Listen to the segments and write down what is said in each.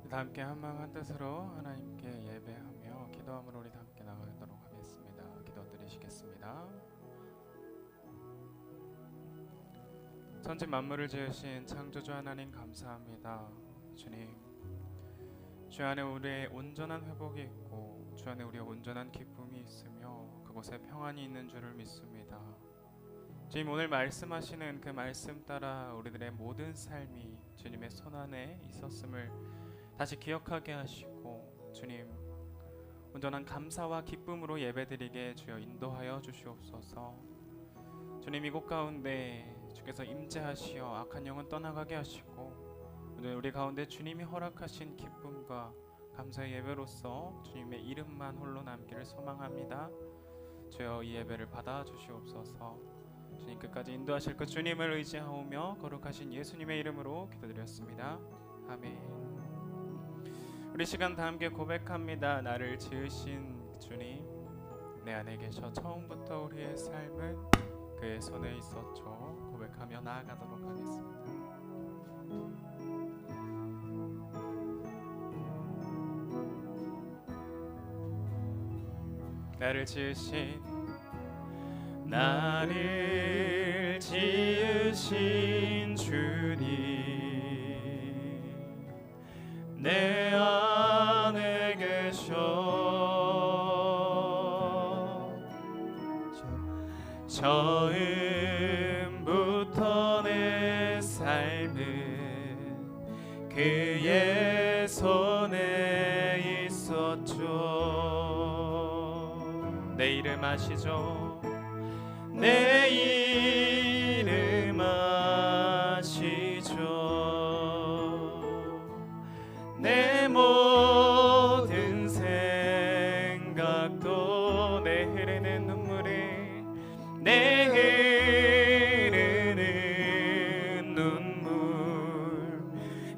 다 함께 한 마음 한 뜻으로 하나님께 예배하며 기도함으로 우리 다 함께 나가도록 하겠습니다. 기도 드리시겠습니다. 천지 만물을 지으신 창조주 하나님 감사합니다. 주님, 주 안에 우리의 온전한 회복이 있고 주 안에 우리의 온전한 기쁨이 있으며 그곳에 평안이 있는 줄을 믿습니다. 주님, 오늘 말씀하시는 그 말씀 따라 우리들의 모든 삶이 주님의 손안에 있었음을 다시 기억하게 하시고 주님, 온전한 감사와 기쁨으로 예배드리게 주여 인도하여 주시옵소서. 주님, 이곳 가운데 주께서 임재하시어 악한 영은 떠나가게 하시고 오늘 우리 가운데 주님이 허락하신 기쁨과 감사의 예배로서 주님의 이름만 홀로 남기를 소망합니다. 주여 이 예배를 받아 주시옵소서. 주님 끝까지 인도하실 것 주님을 의지하오며 거룩하신 예수님의 이름으로 기도드렸습니다. 아멘. 우리 시간 다 함께 고백합니다. 나를 지으신 주님, 내 안에 계셔 처음부터 우리의 삶은 그의 손에 있었죠. 고백하며 나아가도록 하겠습니다. 나를 지으신 주님, 내 안에 계셔 처음부터 내 삶은 그의 손에 있었죠. 내 이름 아시죠? 내 이름 아시죠? 내 모든 생각도 내 흐르는 눈물이 내 흐르는 눈물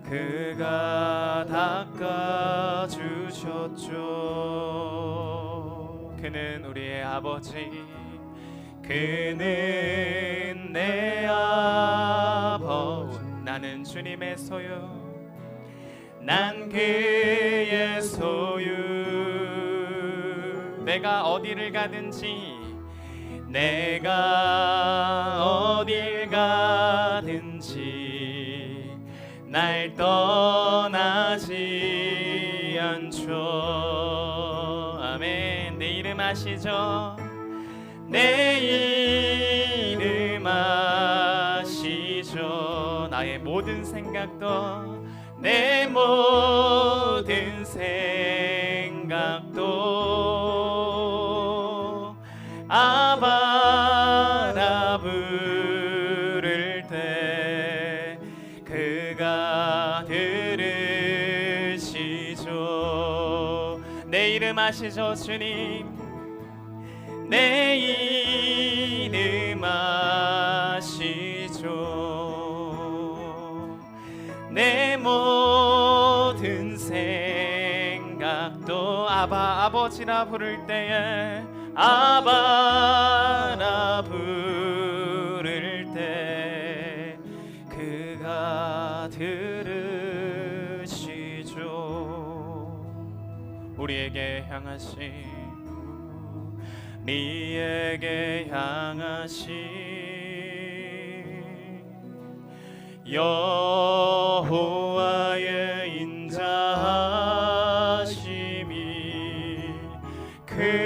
그가 닦아주셨죠. 그는 우리의 아버지, 그는 내 아버지. 나는 주님의 소유, 난 그의 소유. 내가 어디를 가든지, 내가 어딜 가든지 날 떠나지 않죠. 아멘. 내 이름 아시죠? 내 이름 아시죠? 나의 모든 생각도, 내 모든 생각도 아바라 부를 때 그가 들으시죠. 내 이름 아시죠? 주님, 내 이름 아시죠? 내 모든 생각도 아버지라 부를 때에, 아바라 부를 때 그가 들으시죠. 우리에게 향하신, 우리에게 향하신 여호와의 인자하심이 크고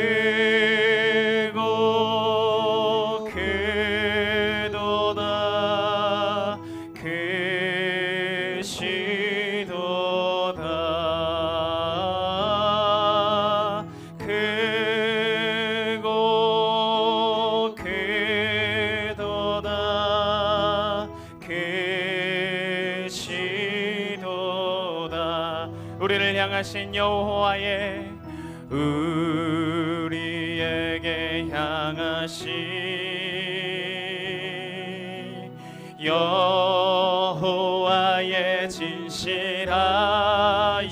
크도다, 크시도다, 크고 크도다, 크시도다. 우리를 향하신 여호와의, 우리에게 향하신 여호와의 진실한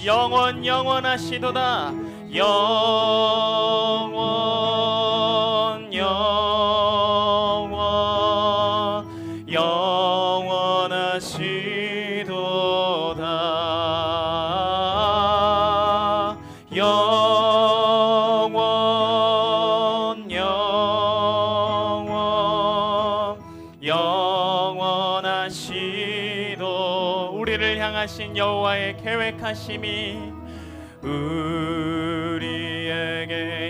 영원하시도다. 영원하시도다. 우리를 향하신 여호와의 계획하심이 우리에게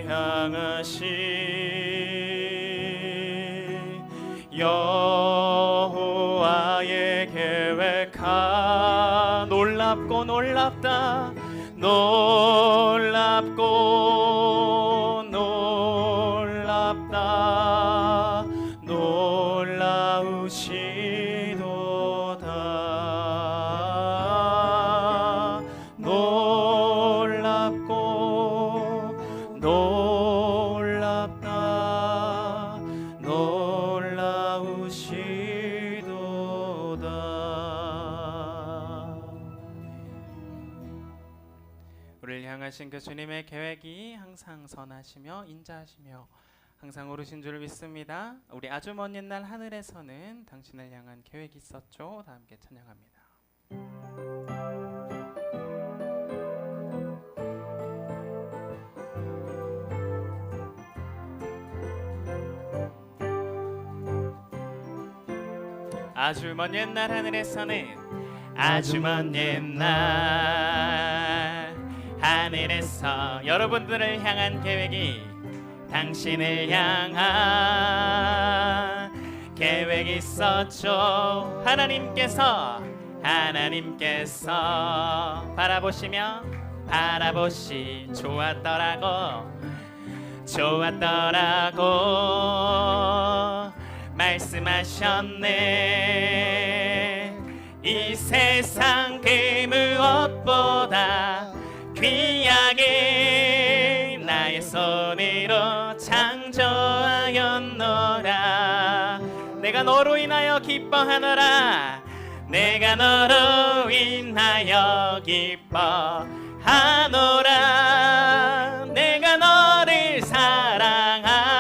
향하신 여호와의 계획하 놀랍고 놀랍다 놀랍고 놀랍다 놀라우시도다 놀랍고 놀랍다 놀라우시도다. 우리를 향하신 그 주님의 계획이 항상 선하시며 인자하시며 항상 옳으신 줄 믿습니다. 우리 아주 먼 옛날 하늘에서는 당신을 향한 계획이 있었죠. 다 함께 찬양합니다. 아주 먼 옛날 하늘에서는 아주 먼 옛날 하늘에서 여러분들을 향한 계획이 당신을 향한 계획이 있었죠. 하나님께서 바라보시 좋았더라고 말씀하셨네. 이 세상 그 무엇보다 귀하게 나의 손으로 창조하였노라. 내가 너로 인하여 기뻐하노라. 내가 너로 인하여 기뻐하노라. 내가 너를 사랑하노라.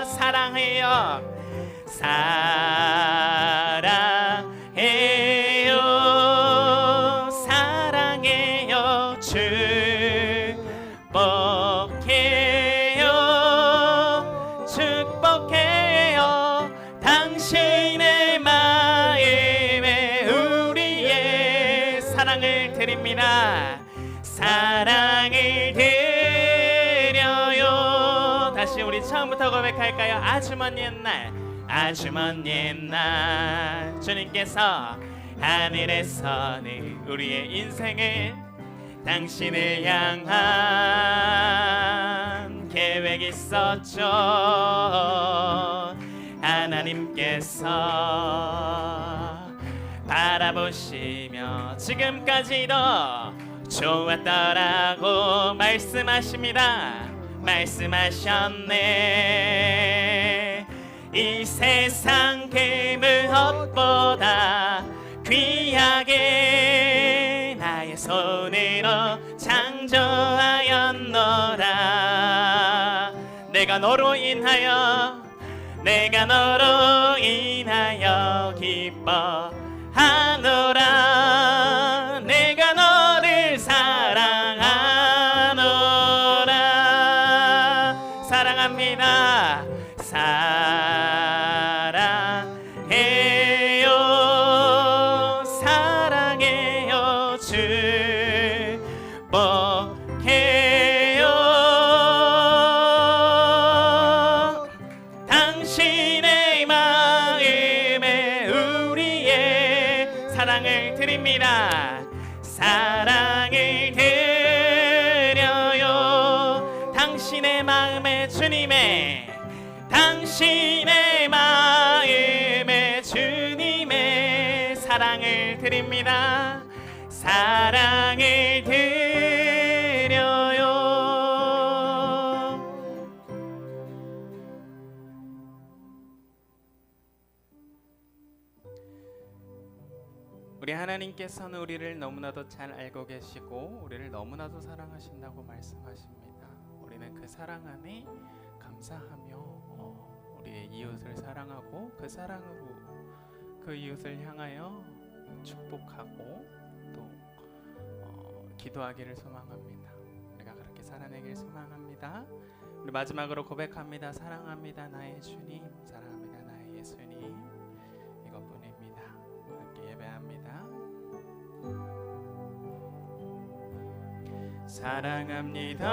사랑해요. 사랑해요. 축복해요. 당신의 마음에 우리의 사랑을 드립니다. 사랑을 드려요. 다시 우리 처음부터 고백할까요? 아주 먼 옛날 주님께서 하늘에서는 우리의 인생을 당신을 향한 계획이 있었죠. 하나님께서 바라보시며 지금까지도 좋았더라고 말씀하셨네. 이 세상 그 무엇보다 귀하게 나의 손으로 창조하였노라. 내가 너로 인하여 기뻐하노라. 내가 너를 사랑하노라. 사랑합니다. 사랑해요. 축복해요. 당신의 마음에 우리의 사랑을 드립니다. 사랑을 드려요. 당신의 마음에 당신의 마음에 주님의 사랑을 드립니다. 사랑을 드려요. 우리 하나님께서는 우리를 너무나도 잘 알고 계시고 우리를 너무나도 사랑하신다고 말씀하십니다. 우리는 그 사랑 안에 감사하며 우리의 이웃을 사랑하고 그 사랑으로 그 이웃을 향하여 축복하고 또 기도하기를 소망합니다. 우리가 그렇게 살아내길 소망합니다. 우리 마지막으로 고백합니다. 사랑합니다 나의 주님, 사랑합니다 나의 예수님. 이것뿐입니다. 사랑합니다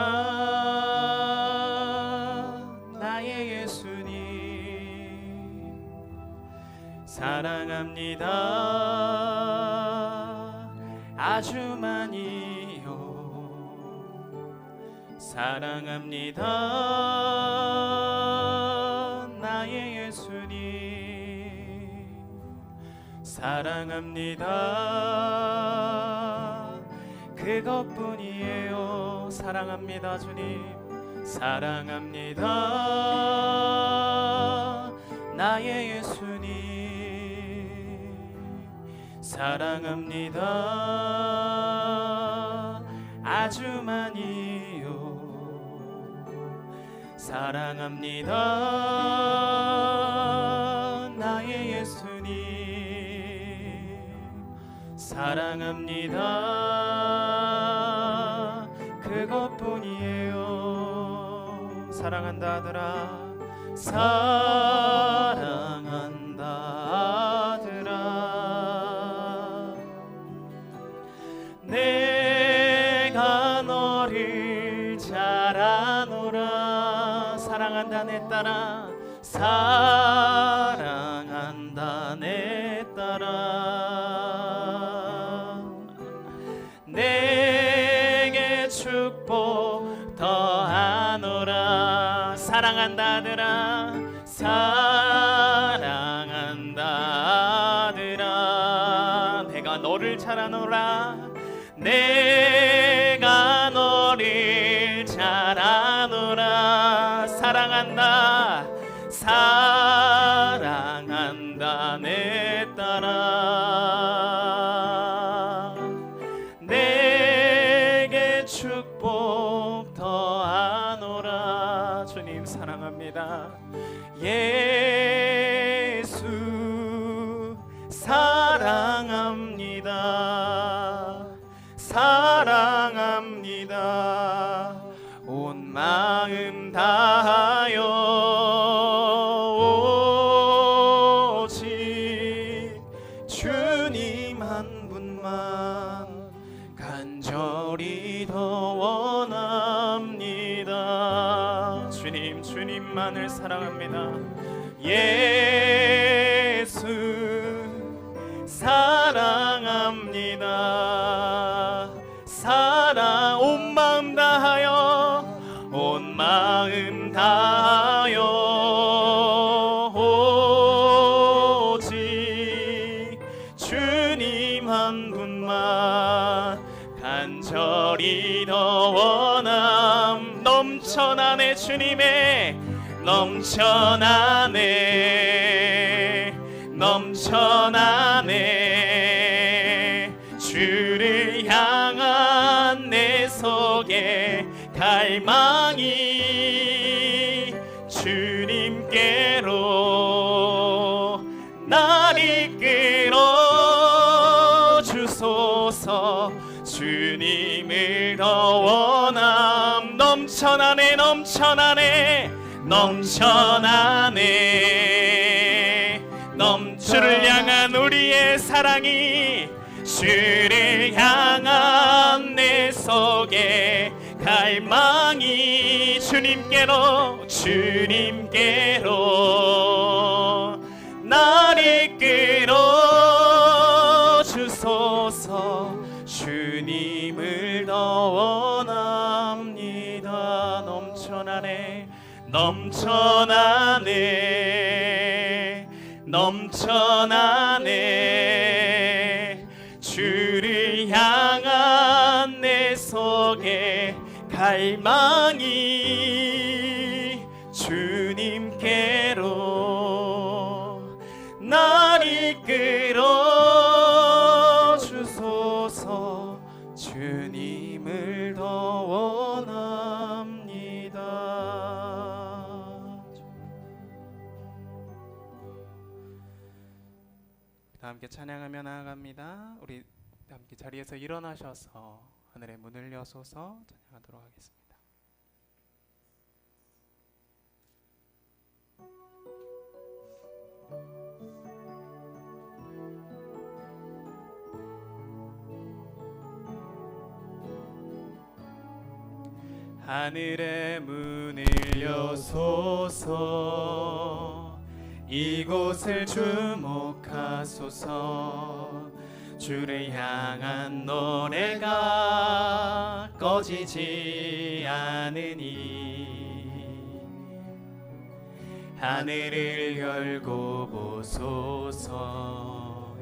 나의 예수님 사랑합니다 아주 많이요 사랑합니다 나의 예수님 사랑합니다 그것뿐이에요 사랑합니다 주님 사랑합니다 나의 예수님 사랑합니다 아주 많이요 사랑합니다 나의 예수님 사랑합니다 그것뿐이에요 사랑한다 아들아 사랑한다 아들아 내가 너를 잘 아노라 사랑한다 내 딸아 사랑한다 내 딸아 내게 축복 더하노라 사랑한다 아들아 사랑한다 아들아 내가 너를 잘 아노라 내가 너를 잘 아노라 사랑한다 사랑한다 내 딸아 내게 축복 더하노라 주님 사랑합니다 예수 사랑합니다 사랑합니다 온 마음 다하여 오직 주님 한 분만 간절히 더 원합니다 주님 주님만을 사랑합니다 예수 사랑합니다 사랑 온 마음 다하여 온 마음 다하여 오직 주님 한 분만 간절히 더 원함 넘쳐나네 주님의 넘쳐나네 넘쳐나네 주를 향한 내 속에 갈망이 주님께로 날 이끌어 주소서 주님을 더 원함 넘쳐나네 넘쳐나네 넘쳐나네 주를 향한 우리의 사랑이 주를 향한 내 속에 갈망이 주님께로 날 이끌어 주소서 주님을 더 원합니다 넘쳐나네 넘쳐나네 넘쳐나네 주를 향한 내 속에 갈망이 주님께로 날 이끌어 주소서 주님을 더 원합니다. 다 함께 찬양하며 나아갑니다. 우리 함께 자리에서 일어나셔서 하늘의 문을 여소서 찬양하도록 하겠습니다. 하늘의 문을 여소서. 이곳을 주목하소서. 주를 향한 노래가 꺼지지 않으니 하늘을 열고 보소서.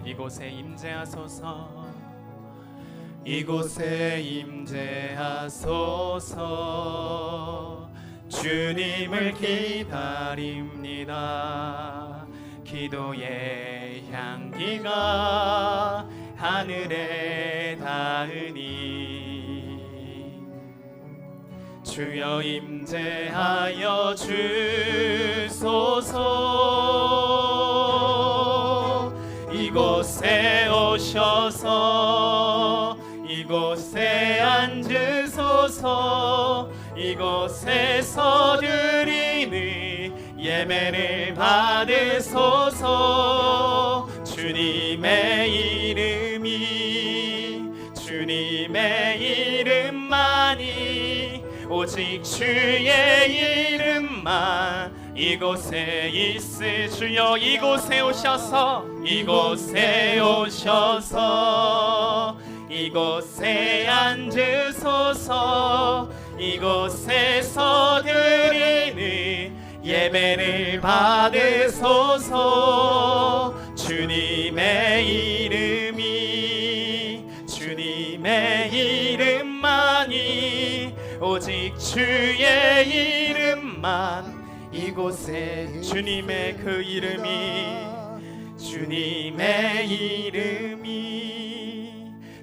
이곳에 임재하소서. 이곳에 임재하소서. 주님을 기다립니다. 기도의 향기가 하늘에 닿으니 주여 임재하여 주소서. 이곳에 오셔서 이곳에 앉으소서. 이곳에서 드리는 예배를 받으소서. 주님의 이름만이 오직 주의 이름만 이곳에 있으시여. 이곳에 오셔서 이곳에 앉으소서. 이곳에서 드리는 예배를 받으소서. 주님의 이름만이 오직 주의 이름만 이곳에 주님의 그 이름이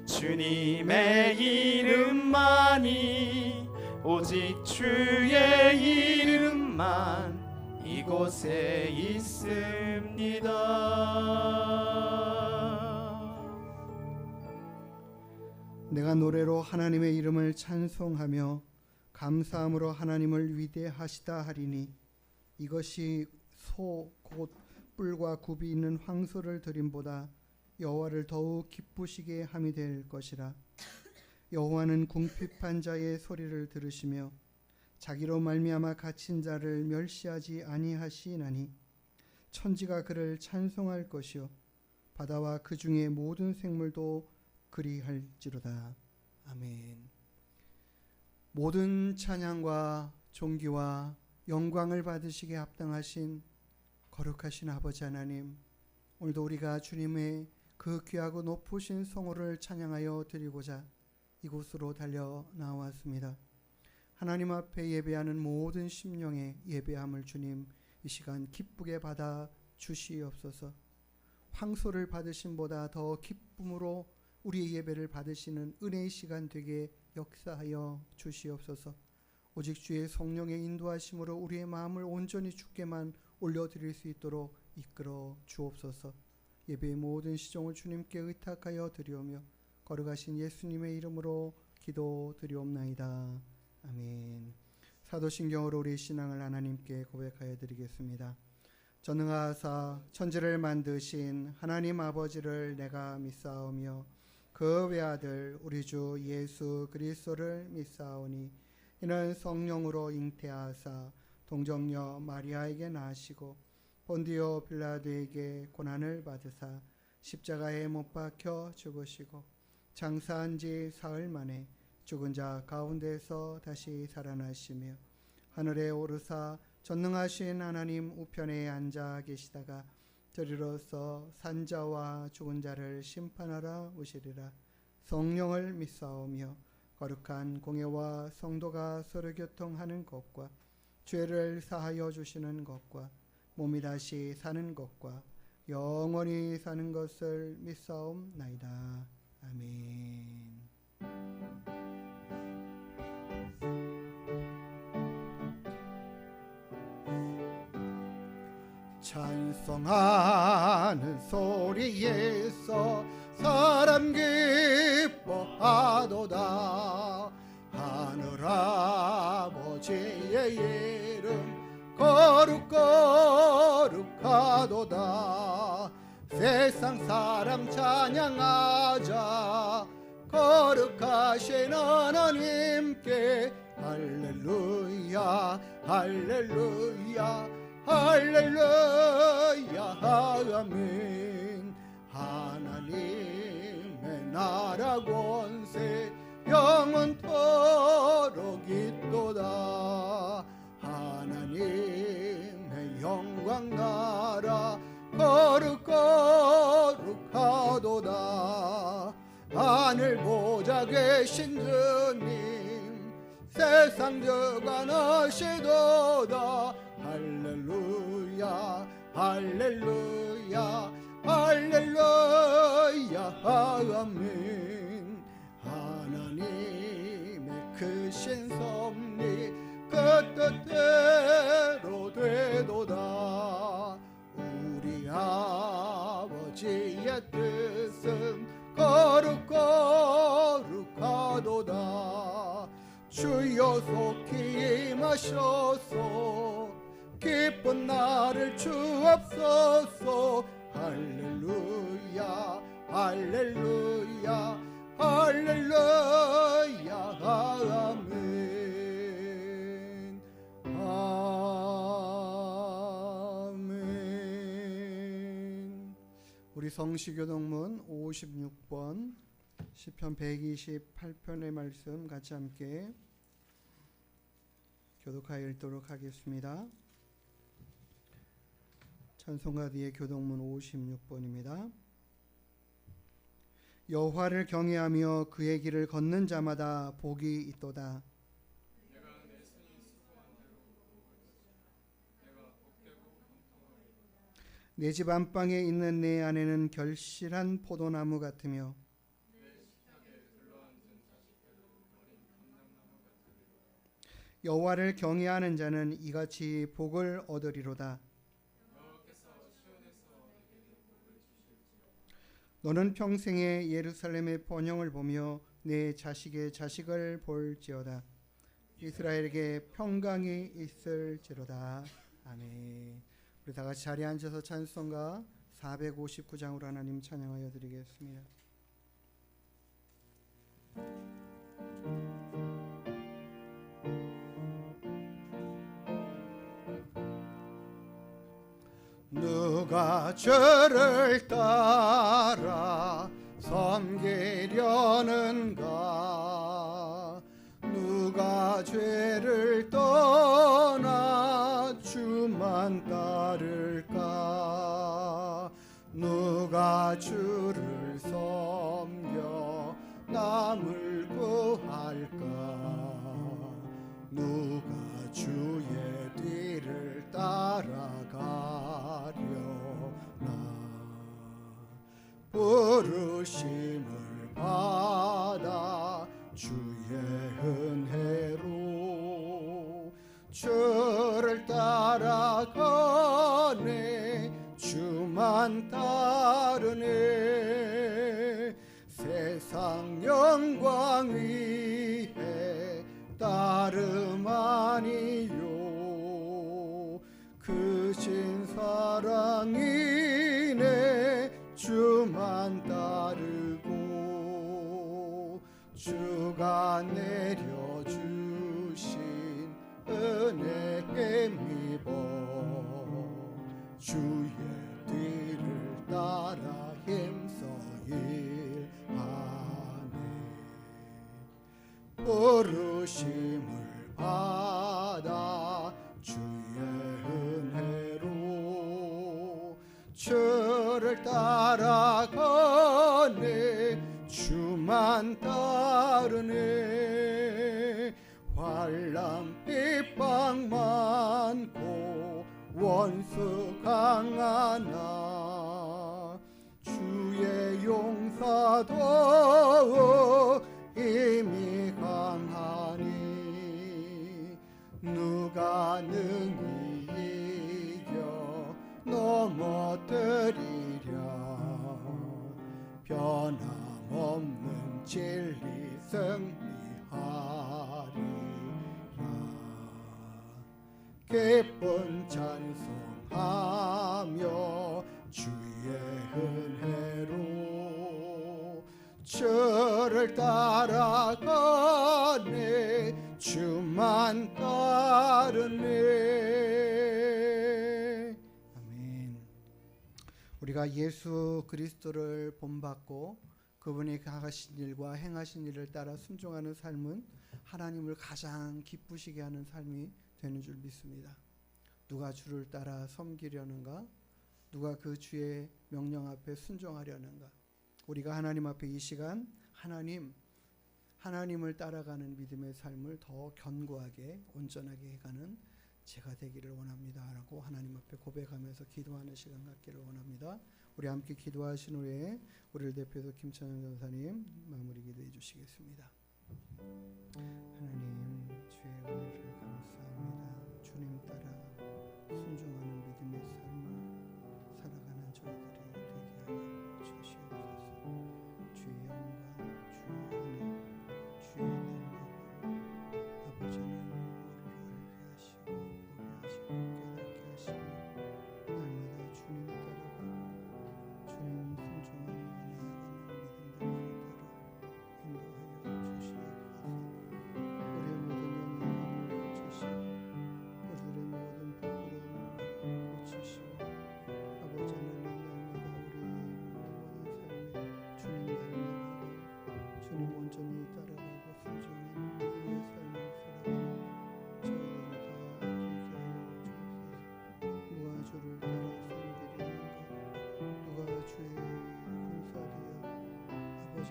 주님의 이름만이 오직 주의 이름만 이곳에 있습니다. 내가 노래로 하나님의 이름을 찬송하며 감사함으로 하나님을 위대하시다 하리니 이것이 소 곧 뿔과 굽이 있는 황소를 드림보다 여호와를 더욱 기쁘시게 함이 될 것이라. 여호와는 궁핍한 자의 소리를 들으시며 자기로 말미암아 갇힌 자를 멸시하지 아니하시나니 천지가 그를 찬송할 것이요 바다와 그 중에 모든 생물도 그리할지로다. 아멘. 모든 찬양과 존귀와 영광을 받으시기에 합당하신 거룩하신 아버지 하나님, 오늘도 우리가 주님의 그 귀하고 높으신 성호를 찬양하여 드리고자 이곳으로 달려 나왔습니다. 하나님 앞에 예배하는 모든 심령의 예배함을 주님 이 시간 기쁘게 받아 주시옵소서. 황소를 받으신 보다 더 기쁨으로 우리의 예배를 받으시는 은혜의 시간 되게 역사하여 주시옵소서. 오직 주의 성령의 인도하심으로 우리의 마음을 온전히 주께만 올려드릴 수 있도록 이끌어 주옵소서. 예배의 모든 시종을 주님께 의탁하여 드리오며 거룩하신 예수님의 이름으로 기도드리옵나이다. 아멘. 사도신경으로 우리 신앙을 하나님께 고백하여 드리겠습니다. 전능하사 천지를 만드신 하나님 아버지를 내가 믿사오며 그 외아들 우리 주 예수 그리스도를 믿사오니 이는 성령으로 잉태하사 동정녀 마리아에게 나시고 본디오 빌라도에게 고난을 받으사 십자가에 못 박혀 죽으시고 장사한 지 사흘 만에 죽은 자 가운데서 다시 살아나시며 하늘에 오르사 전능하신 하나님 우편에 앉아 계시다가 저리로서 산자와 죽은 자를 심판하러 오시리라. 성령을 믿사오며 거룩한 공예와 성도가 서로 교통하는 것과 죄를 사하여 주시는 것과 몸이 다시 사는 것과 영원히 사는 것을 믿사옵나이다. 아멘. 찬송하는 소리에서 사람 기뻐하도다. 하늘 아버지의 이름 거룩거룩하도다. 세상 사람 찬양하자. 거룩하신 하나님께 할렐루야 할렐루야 할렐루야 할렐루야 아멘. 하나님의 나라 권세 영원토록 있도다. 하나님의 영광 나라 거룩거룩하도다. 하늘 보좌 계신 주님 세상 주관하시도다. 할렐루야 할렐루야 할렐루야 아멘. 하나님의 크신 섭리 그 뜻대로 되도다. 우리 아버지의 뜻은 거룩거룩하도다. 주여 속히 임하셔서 기쁜 날을 주옵소서. 할렐루야 할렐루야 할렐루야 아멘 아멘. 우리 성시교동문 56번 시편 128편의 말씀 같이 함께 교독하여 읽도록 하겠습니다. 찬송가 뒤에 교동문 56번입니다. 여호와를 경외하며 그의 길을 걷는 자마다 복이 있도다. 내 집 안방에 있는 내 아내는 결실한 포도나무 같으며 여호와를 경외하는 자는 이같이 복을 얻으리로다. 너는 평생에 예루살렘의 번영을 보며 내 자식의 자식을 볼지어다. 이스라엘에게 평강이 있을지로다. 아멘. 우리 다 같이 자리에 앉아서 찬송가 459장으로 하나님 찬양하여 드리겠습니다. 누가 저를 따라 섬기려는가? 누가 죄를 떠나 주만 따를까? 누가 주를 섬겨 남을 구할까? 누가 주의 뒤를 따라가려나? 부르심을 받아 주의 은혜로 주를 따라가네. 주만 따르네. 세상 영광 위에 따름 아니요. 크신 사랑이네. 주만 따르고 주가 내려주신 은혜에 힘입어 주의 뒤를 따라 힘써 일하네. 부르심을 받아 주의 은혜로 주를 따라가네. 주만 따르네. 환난 핍박 많고 원수 강하나 주의 용사도 이미 강하니 누가 능히 이겨 넘어뜨리랴. 변함없는 진리 승리하리라. 기쁜 찬송하며 주의 은혜로 주를 따라가네. 주만 따르네. 우리가 예수 그리스도를 본받고 그분이 하신 일과 행하신 일을 따라 순종하는 삶은 하나님을 가장 기쁘시게 하는 삶이 되는 줄 믿습니다. 누가 주를 따라 섬기려는가? 누가 그 주의 명령 앞에 순종하려는가? 우리가 하나님 앞에 이 시간 하나님을 따라가는 믿음의 삶을 더 견고하게 온전하게 해가는 제가 되기를 원합니다 라고 하나님 앞에 고백하면서 기도하는 시간 갖기를 원합니다. 우리 함께 기도하신 후에 우리를 대표해서 김찬영 전사님 마무리 기도해 주시겠습니다. 하나님 주의 은혜를 감사합니다. 주님 따라 순종하는 믿음의 삶을 살아가는 저희들이 되게 하여 주시옵소서. 주의 영광, 주의 은혜, 주의 능력을 아버지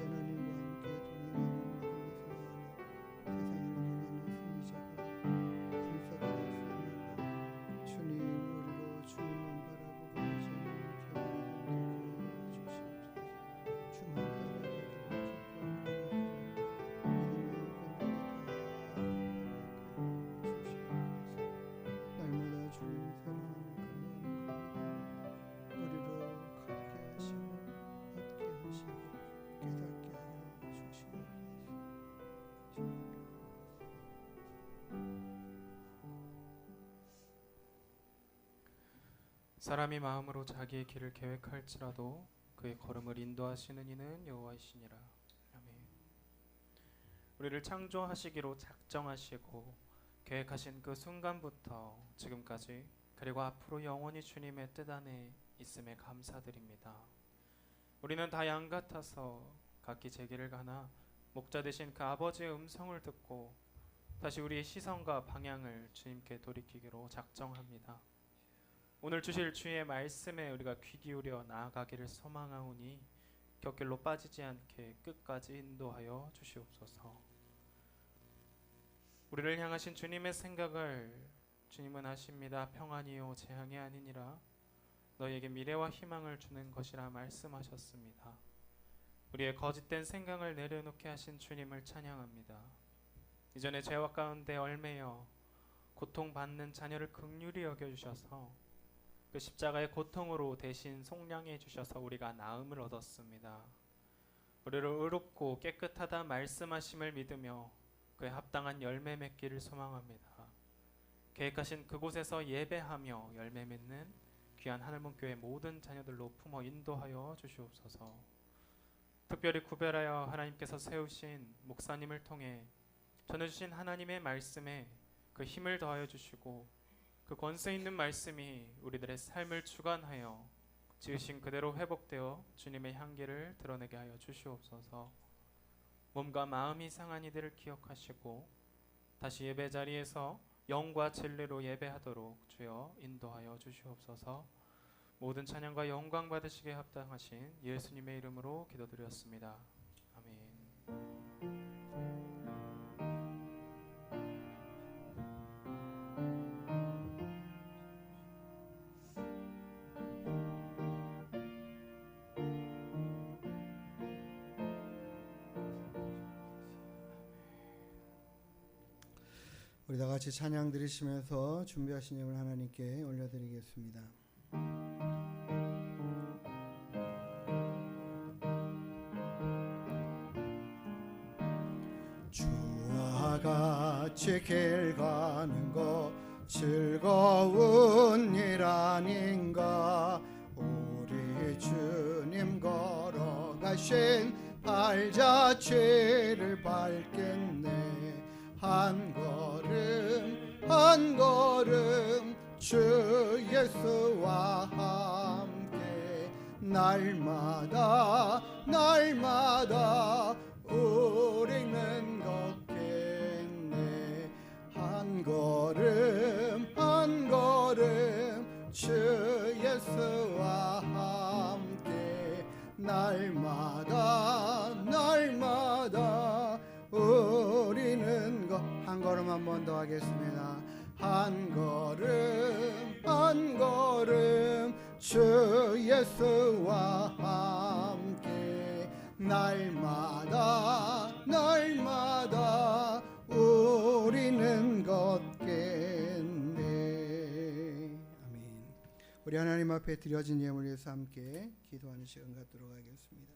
하나님 사람이 마음으로 자기의 길을 계획할지라도 그의 걸음을 인도하시는 이는 여호와이시니라. 아멘. 우리를 창조하시기로 작정하시고 계획하신 그 순간부터 지금까지 그리고 앞으로 영원히 주님의 뜻 안에 있음에 감사드립니다. 우리는 다 양 같아서 각기 제 길을 가나 목자 되신 그 아버지의 음성을 듣고 다시 우리의 시선과 방향을 주님께 돌이키기로 작정합니다. 오늘 주실 주의 말씀에 우리가 귀 기울여 나아가기를 소망하오니 곁길로 빠지지 않게 끝까지 인도하여 주시옵소서. 우리를 향하신 주님의 생각을 주님은 하십니다. 평안이요 재앙이 아니니라 너희에게 미래와 희망을 주는 것이라 말씀하셨습니다. 우리의 거짓된 생각을 내려놓게 하신 주님을 찬양합니다. 이전에 죄악 가운데 얽매여 고통받는 자녀를 긍휼히 여겨주셔서 그 십자가의 고통으로 대신 속량해 주셔서 우리가 나음을 얻었습니다. 우리를 의롭고 깨끗하다 말씀하심을 믿으며 그에 합당한 열매 맺기를 소망합니다. 계획하신 그곳에서 예배하며 열매 맺는 귀한 하늘문교회 모든 자녀들로 품어 인도하여 주시옵소서. 특별히 구별하여 하나님께서 세우신 목사님을 통해 전해주신 하나님의 말씀에 그 힘을 더하여 주시고 그 권세 있는 말씀이 우리들의 삶을 주관하여 지으신 그대로 회복되어 주님의 향기를 드러내게 하여 주시옵소서. 몸과 마음이 상한 이들을 기억하시고 다시 예배 자리에서 영과 진리로 예배하도록 주여 인도하여 주시옵소서. 모든 찬양과 영광 받으시게 합당하신 예수님의 이름으로 기도드렸습니다. 아멘. 우리 다 같이 찬양 드리시면서 준비하신 예물 하나님께 올려드리겠습니다. 주와 같이 길 가는 것 즐거운 일 아닌가. 우리 주님 걸어가신 발자취를 밟겠네. 한 걸음 주 예수와 함께 날마다 날마다 우리는 걷겠네. 한 걸음 한 걸음 주 예수와 함께 날마다 날마다 우리는 한 걸음 한 번 더 하겠습니다. 한 걸음 한 걸음 주 예수와 함께 날마다 날마다 우리는 걷겠네. 아멘. 우리 하나님 앞에 드려진 예물 위해서 함께 기도하는 시간 갖도록 하겠습니다.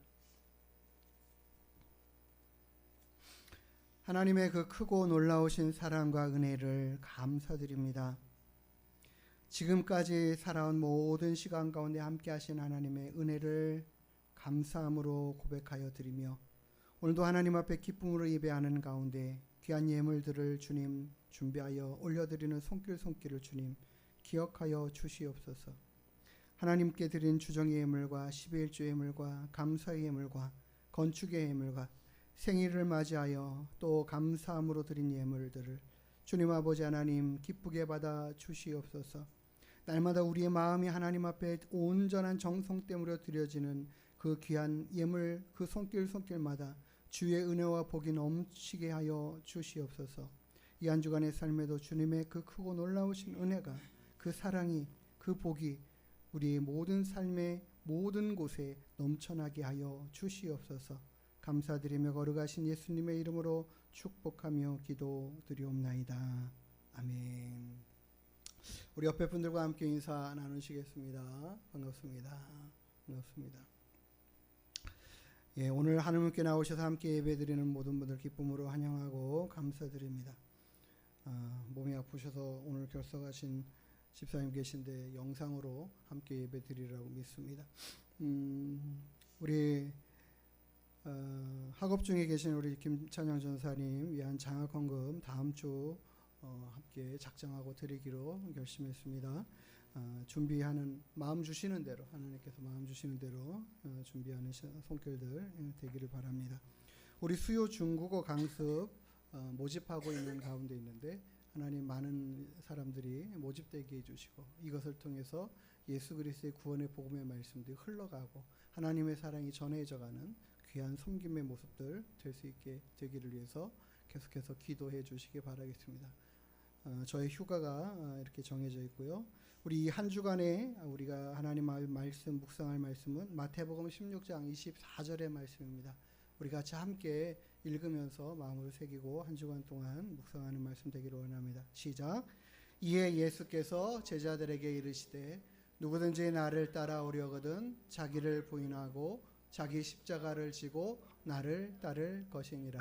하나님의 그 크고 놀라우신 사랑과 은혜를 감사드립니다. 지금까지 살아온 모든 시간 가운데 함께 하신 하나님의 은혜를 감사함으로 고백하여 드리며 오늘도 하나님 앞에 기쁨으로 예배하는 가운데 귀한 예물들을 주님 준비하여 올려드리는 손길을 주님 기억하여 주시옵소서. 하나님께 드린 주정의 예물과 11조 예물과 감사의 예물과 건축의 예물과 생일을 맞이하여 또 감사함으로 드린 예물들을 주님 아버지 하나님 기쁘게 받아 주시옵소서. 날마다 우리의 마음이 하나님 앞에 온전한 정성됨으로 드려지는 그 귀한 예물 그 손길마다 주의 은혜와 복이 넘치게 하여 주시옵소서. 이 한 주간의 삶에도 주님의 그 크고 놀라우신 은혜가 그 사랑이 그 복이 우리의 모든 삶의 모든 곳에 넘쳐나게 하여 주시옵소서. 감사드리며 거룩하신 예수님의 이름으로 축복하며 기도드리옵나이다. 아멘. 우리 옆에 분들과 함께 인사 나누시겠습니다. 반갑습니다. 반갑습니다. 예, 오늘 하나님께 나오셔서 함께 예배드리는 모든 분들 기쁨으로 환영하고 감사드립니다. 몸이 아프셔서 오늘 결석하신 집사님 계신데 영상으로 함께 예배드리라고 믿습니다. 우리 학업 중에 계신 우리 김찬영 전사님 위한 장학헌금 다음 주 함께 작정하고 드리기로 결심했습니다. 준비하는 마음 주시는 대로 하나님께서 마음 주시는 대로 준비하는 손길들 되기를 바랍니다. 우리 수요 중국어 강습 모집하고 있는 가운데 있는데 하나님 많은 사람들이 모집되게 해주시고 이것을 통해서 예수 그리스도의 구원의 복음의 말씀들이 흘러가고 하나님의 사랑이 전해져가는 귀한 섬김의 모습들 될 수 있게 되기를 위해서 계속해서 기도해 주시기 바라겠습니다. 저의 휴가가 이렇게 정해져 있고요. 우리 이 한 주간에 우리가 하나님 말씀 묵상할 말씀은 마태복음 16장 24절의 말씀입니다. 우리 같이 함께 읽으면서 마음으로 새기고 한 주간 동안 묵상하는 말씀 되기를 원합니다. 시작. 이에 예수께서 제자들에게 이르시되 누구든지 나를 따라오려거든 자기를 부인하고 자기 십자가를 지고 나를 따를 것이니라.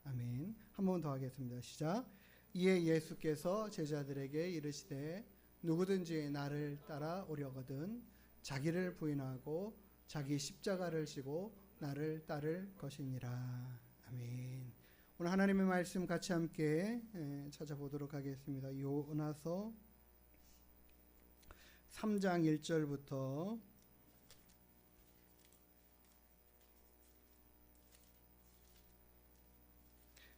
아멘. 한 번 더 하겠습니다. 시작. 이에 예수께서 제자들에게 이르시되 누구든지 나를 따라오려거든 자기를 부인하고 자기 십자가를 지고 나를 따를 것이니라. 아멘. 오늘 하나님의 말씀 같이 함께 찾아보도록 하겠습니다. 요나서 3장 1절부터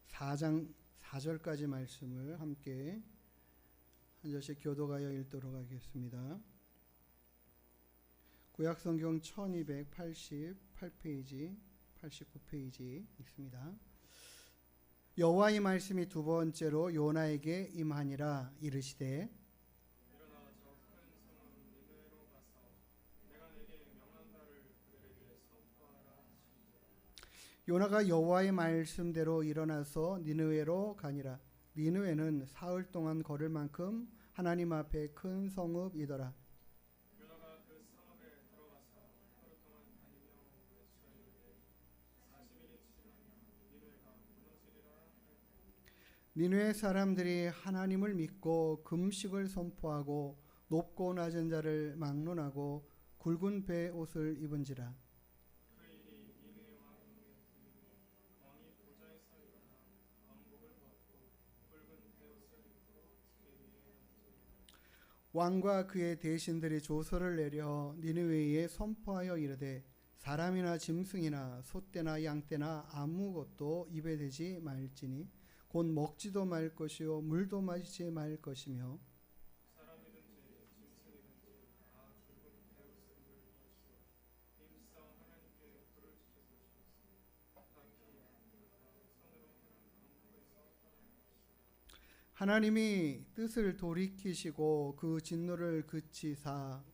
4장 4절까지 말씀을 함께 한 절씩 교독하여 읽도록 하겠습니다. 구약성경 1288페이지 89페이지 있습니다. 여호와의 말씀이 두 번째로 요나에게 임하니라. 이르시되 요나가 여호와의 말씀대로 일어나서 니느웨로 가니라. 니느웨는 사흘 동안 걸을 만큼 하나님 앞에 큰 성읍이더라. 요나가 그 성읍에 들어가서 하루 동안 다니며 외치되 40일이 지나면 니느웨가 무너지리라. 니느웨 사람들이 하나님을 믿고 금식을 선포하고 높고 낮은 자를 막론하고 굵은 배 옷을 입은지라. 왕과 그의 대신들이 조서를 내려 니느웨에 선포하여 이르되 사람이나 짐승이나 소떼나 양떼나 아무것도 입에 대지 말지니 곧 먹지도 말 것이요 물도 마시지 말 것이며 하나님이 뜻을 돌이키시고 그 진노를 그치사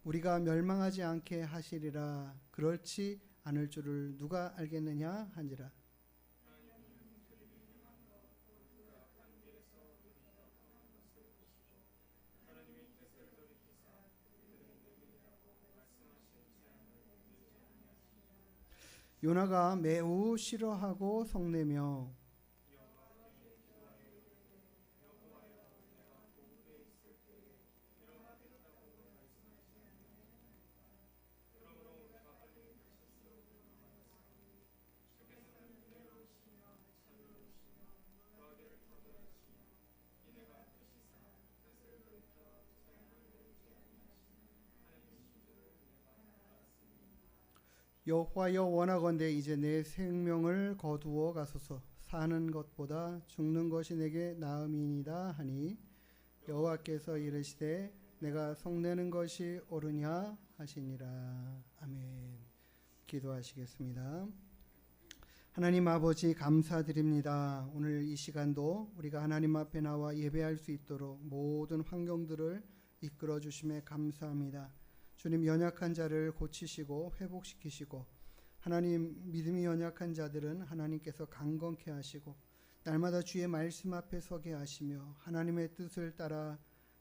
우리가 멸망하지 않게 하시리라. 그렇지 않을 줄을 누가 알겠느냐 한지라. 요나가 매우 싫어하고 성내며 여호와여 원하건대 이제 내 생명을 거두어 가소서. 사는 것보다 죽는 것이 내게 나음이니이다 하니 여호와께서 이르시되 내가 성내는 것이 옳으냐 하시니라. 아멘. 기도하시겠습니다. 하나님 아버지 감사드립니다. 오늘 이 시간도 우리가 하나님 앞에 나와 예배할 수 있도록 모든 환경들을 이끌어 주심에 감사합니다. 주님 연약한 자를 고치시고 회복시키시고 하나님 믿음이 연약한 자들은 하나님께서 강건케 하시고 날마다 주의 말씀 앞에 서게 하시며 하나님의 뜻을 따라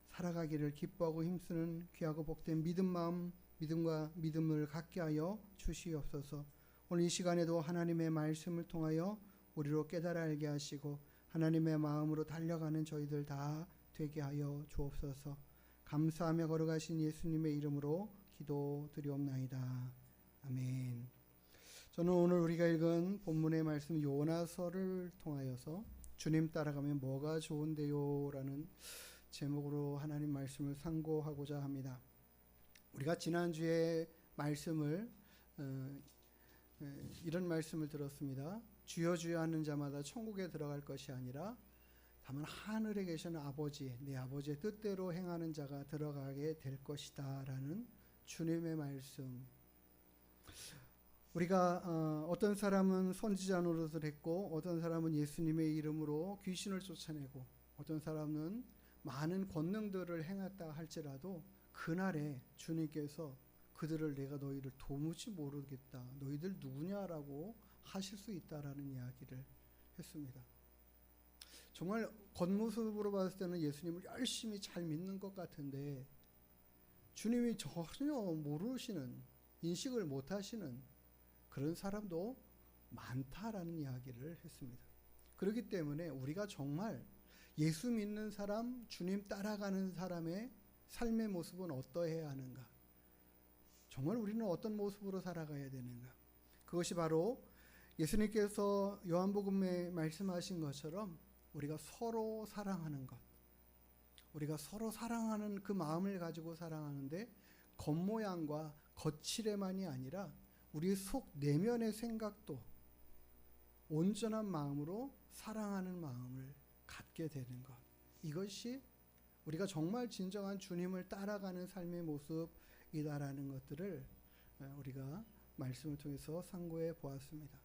살아가기를 기뻐하고 힘쓰는 귀하고 복된 믿음과 믿음을 갖게 하여 주시옵소서. 오늘 이 시간에도 하나님의 말씀을 통하여 우리로 깨달아 알게 하시고 하나님의 마음으로 달려가는 저희들 다 되게 하여 주옵소서. 감사하며 걸어가신 예수님의 이름으로 기도드리옵나이다. 아멘. 저는 오늘 우리가 읽은 본문의 말씀 요나서를 통하여서 주님 따라가면 뭐가 좋은데요? 라는 제목으로 하나님 말씀을 상고하고자 합니다. 우리가 지난주에 말씀을 이런 말씀을 들었습니다. 주여 주여 하는 자마다 천국에 들어갈 것이 아니라 다만 하늘에 계시는 아버지, 내 아버지의 뜻대로 행하는 자가 들어가게 될 것이다 라는 주님의 말씀. 우리가 어떤 사람은 선지자 노릇을 했고 어떤 사람은 예수님의 이름으로 귀신을 쫓아내고 어떤 사람은 많은 권능들을 행했다 할지라도 그날에 주님께서 그들을 내가 너희를 도무지 모르겠다. 너희들 누구냐라고 하실 수 있다라는 이야기를 했습니다. 정말 겉모습으로 봤을 때는 예수님을 열심히 잘 믿는 것 같은데 주님이 전혀 모르시는, 인식을 못하시는 그런 사람도 많다라는 이야기를 했습니다. 그렇기 때문에 우리가 정말 예수 믿는 사람, 주님 따라가는 사람의 삶의 모습은 어떠해야 하는가? 정말 우리는 어떤 모습으로 살아가야 되는가? 그것이 바로 예수님께서 요한복음에 말씀하신 것처럼 우리가 서로 사랑하는 것, 우리가 서로 사랑하는 그 마음을 가지고 사랑하는데 겉모양과 거칠에만이 아니라 우리 속 내면의 생각도 온전한 마음으로 사랑하는 마음을 갖게 되는 것, 이것이 우리가 정말 진정한 주님을 따라가는 삶의 모습이다라는 것들을 우리가 말씀을 통해서 상고해 보았습니다.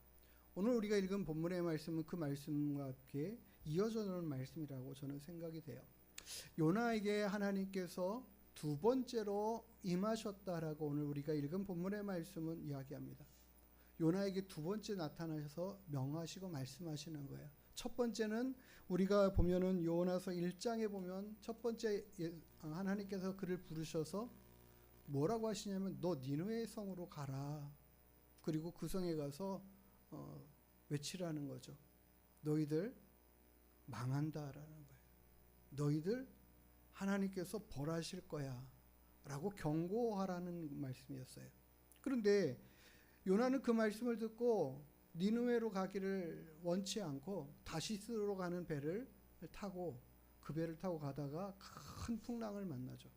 오늘 우리가 읽은 본문의 말씀은 그 말씀과 함께 이어져 오는 말씀이라고 저는 생각이 돼요. 요나에게 하나님께서 두 번째로 임하셨다라고 오늘 우리가 읽은 본문의 말씀은 이야기합니다. 요나에게 두 번째 나타나셔서 명하시고 말씀하시는 거예요. 첫 번째는 우리가 보면은 요나서 1장에 보면 첫 번째 하나님께서 그를 부르셔서 뭐라고 하시냐면 너 니느웨 성으로 가라. 그리고 그 성에 가서 외치라는 거죠. 너희들 망한다라는 거예요. 너희들 하나님께서 벌하실 거야 라고 경고하라는 말씀이었어요. 그런데 요나는 그 말씀을 듣고 니느웨로 가기를 원치 않고 다시스로 가는 배를 타고 그 배를 타고 가다가 큰 풍랑을 만나죠.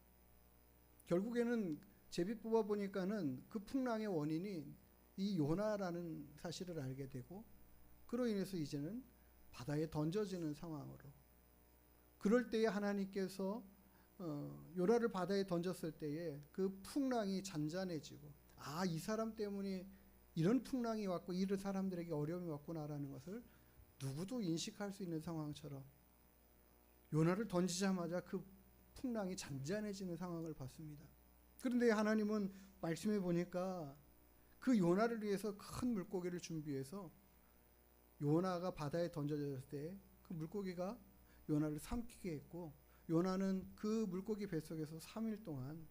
결국에는 제비 뽑아 보니까는 그 풍랑의 원인이 이 요나라는 사실을 알게 되고, 그로 인해서 이제는 바다에 던져지는 상황으로. 그럴 때에 하나님께서 요나를 바다에 던졌을 때에 그 풍랑이 잔잔해지고, 아, 이 사람 때문에 이런 풍랑이 왔고 이런 사람들에게 어려움이 왔구나라는 것을 누구도 인식할 수 있는 상황처럼 요나를 던지자마자 그 풍랑이 잔잔해지는 상황을 봤습니다. 그런데 하나님은 말씀해 보니까 그 요나를 위해서 큰 물고기를 준비해서 요나가 바다에 던져졌을 때 그 물고기가 요나를 삼키게 했고, 요나는 그 물고기 뱃속에서 3일 동안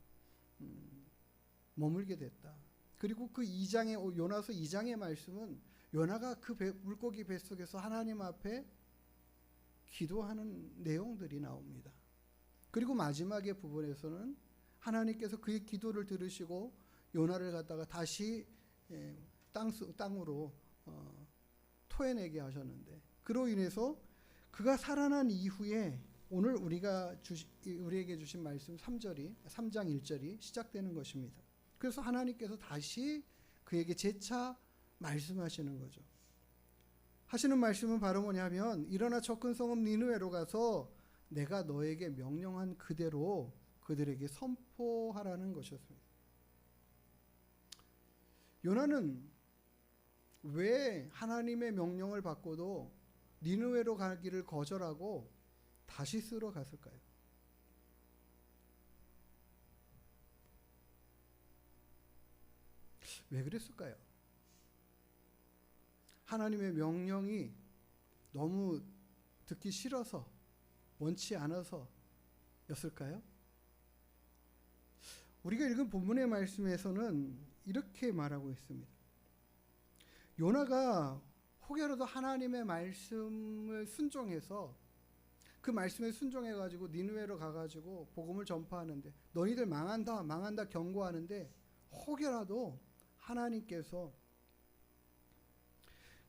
머물게 됐다. 그리고 그 요나서 2장의 말씀은 요나가 그 물고기 뱃속에서 하나님 앞에 기도하는 내용들이 나옵니다. 그리고 마지막의 부분에서는 하나님께서 그의 기도를 들으시고 요나를 갖다가 다시 땅으로 토해내게 하셨는데, 그로 인해서 그가 살아난 이후에 오늘 우리에게 주신 말씀 3장 1절이 시작되는 것입니다. 그래서 하나님께서 다시 그에게 재차 말씀하시는 거죠. 하시는 말씀은 바로 뭐냐면, 일어나 접근 성읍 니느웨로 가서 내가 너에게 명령한 그대로 그들에게 선포하라는 것이었습니다. 요나는 왜 하나님의 명령을 받고도 니느웨로 가기를 거절하고 다시스로 갔을까요? 왜 그랬을까요? 하나님의 명령이 너무 듣기 싫어서, 원치 않아서 였을까요? 우리가 읽은 본문의 말씀에서는 이렇게 말하고 있습니다. 요나가 혹여라도 하나님의 말씀을 순종해서, 그 말씀에 순종해가지고 니느웨로 가가지고 복음을 전파하는데, 너희들 망한다 망한다 경고하는데, 혹여라도 하나님께서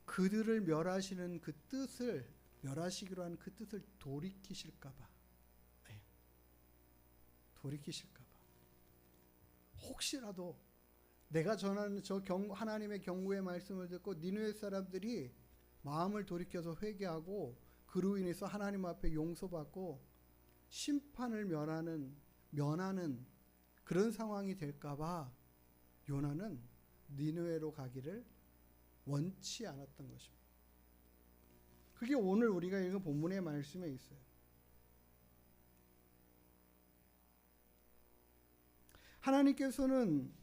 그들을 멸하시는 그 뜻을, 멸하시기로 한 그 뜻을 돌이키실까봐, 돌이키실까봐, 혹시라도 내가 전하는 하나님의 경고의 말씀을 듣고 니느웨 사람들이 마음을 돌이켜서 회개하고 그로 인해서 하나님 앞에 용서받고 심판을 면하는 그런 상황이 될까봐 요나는 니느웨로 가기를 원치 않았던 것입니다. 그게 오늘 우리가 읽은 본문의 말씀에 있어요. 하나님께서는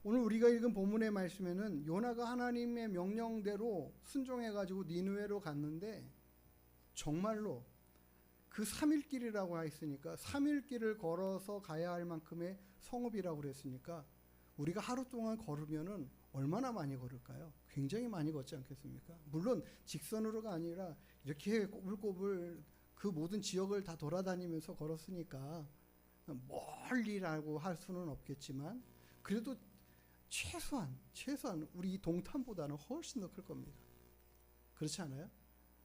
오늘 우리가 읽은 본문의 말씀에는 요나가 하나님의 명령대로 순종해가지고 니느웨로 갔는데, 정말로 그 3일 길이라고 했으니까 3일 길을 걸어서 가야 할 만큼의 성읍이라고 그랬으니까 우리가 하루 동안 걸으면은 얼마나 많이 걸을까요? 굉장히 많이 걷지 않겠습니까? 물론 직선으로가 아니라 이렇게 꼬불꼬불 그 모든 지역을 다 돌아다니면서 걸었으니까 멀리라고 할 수는 없겠지만, 그래도 최소한 우리 이 동탄보다는 훨씬 더 클 겁니다. 그렇지 않아요?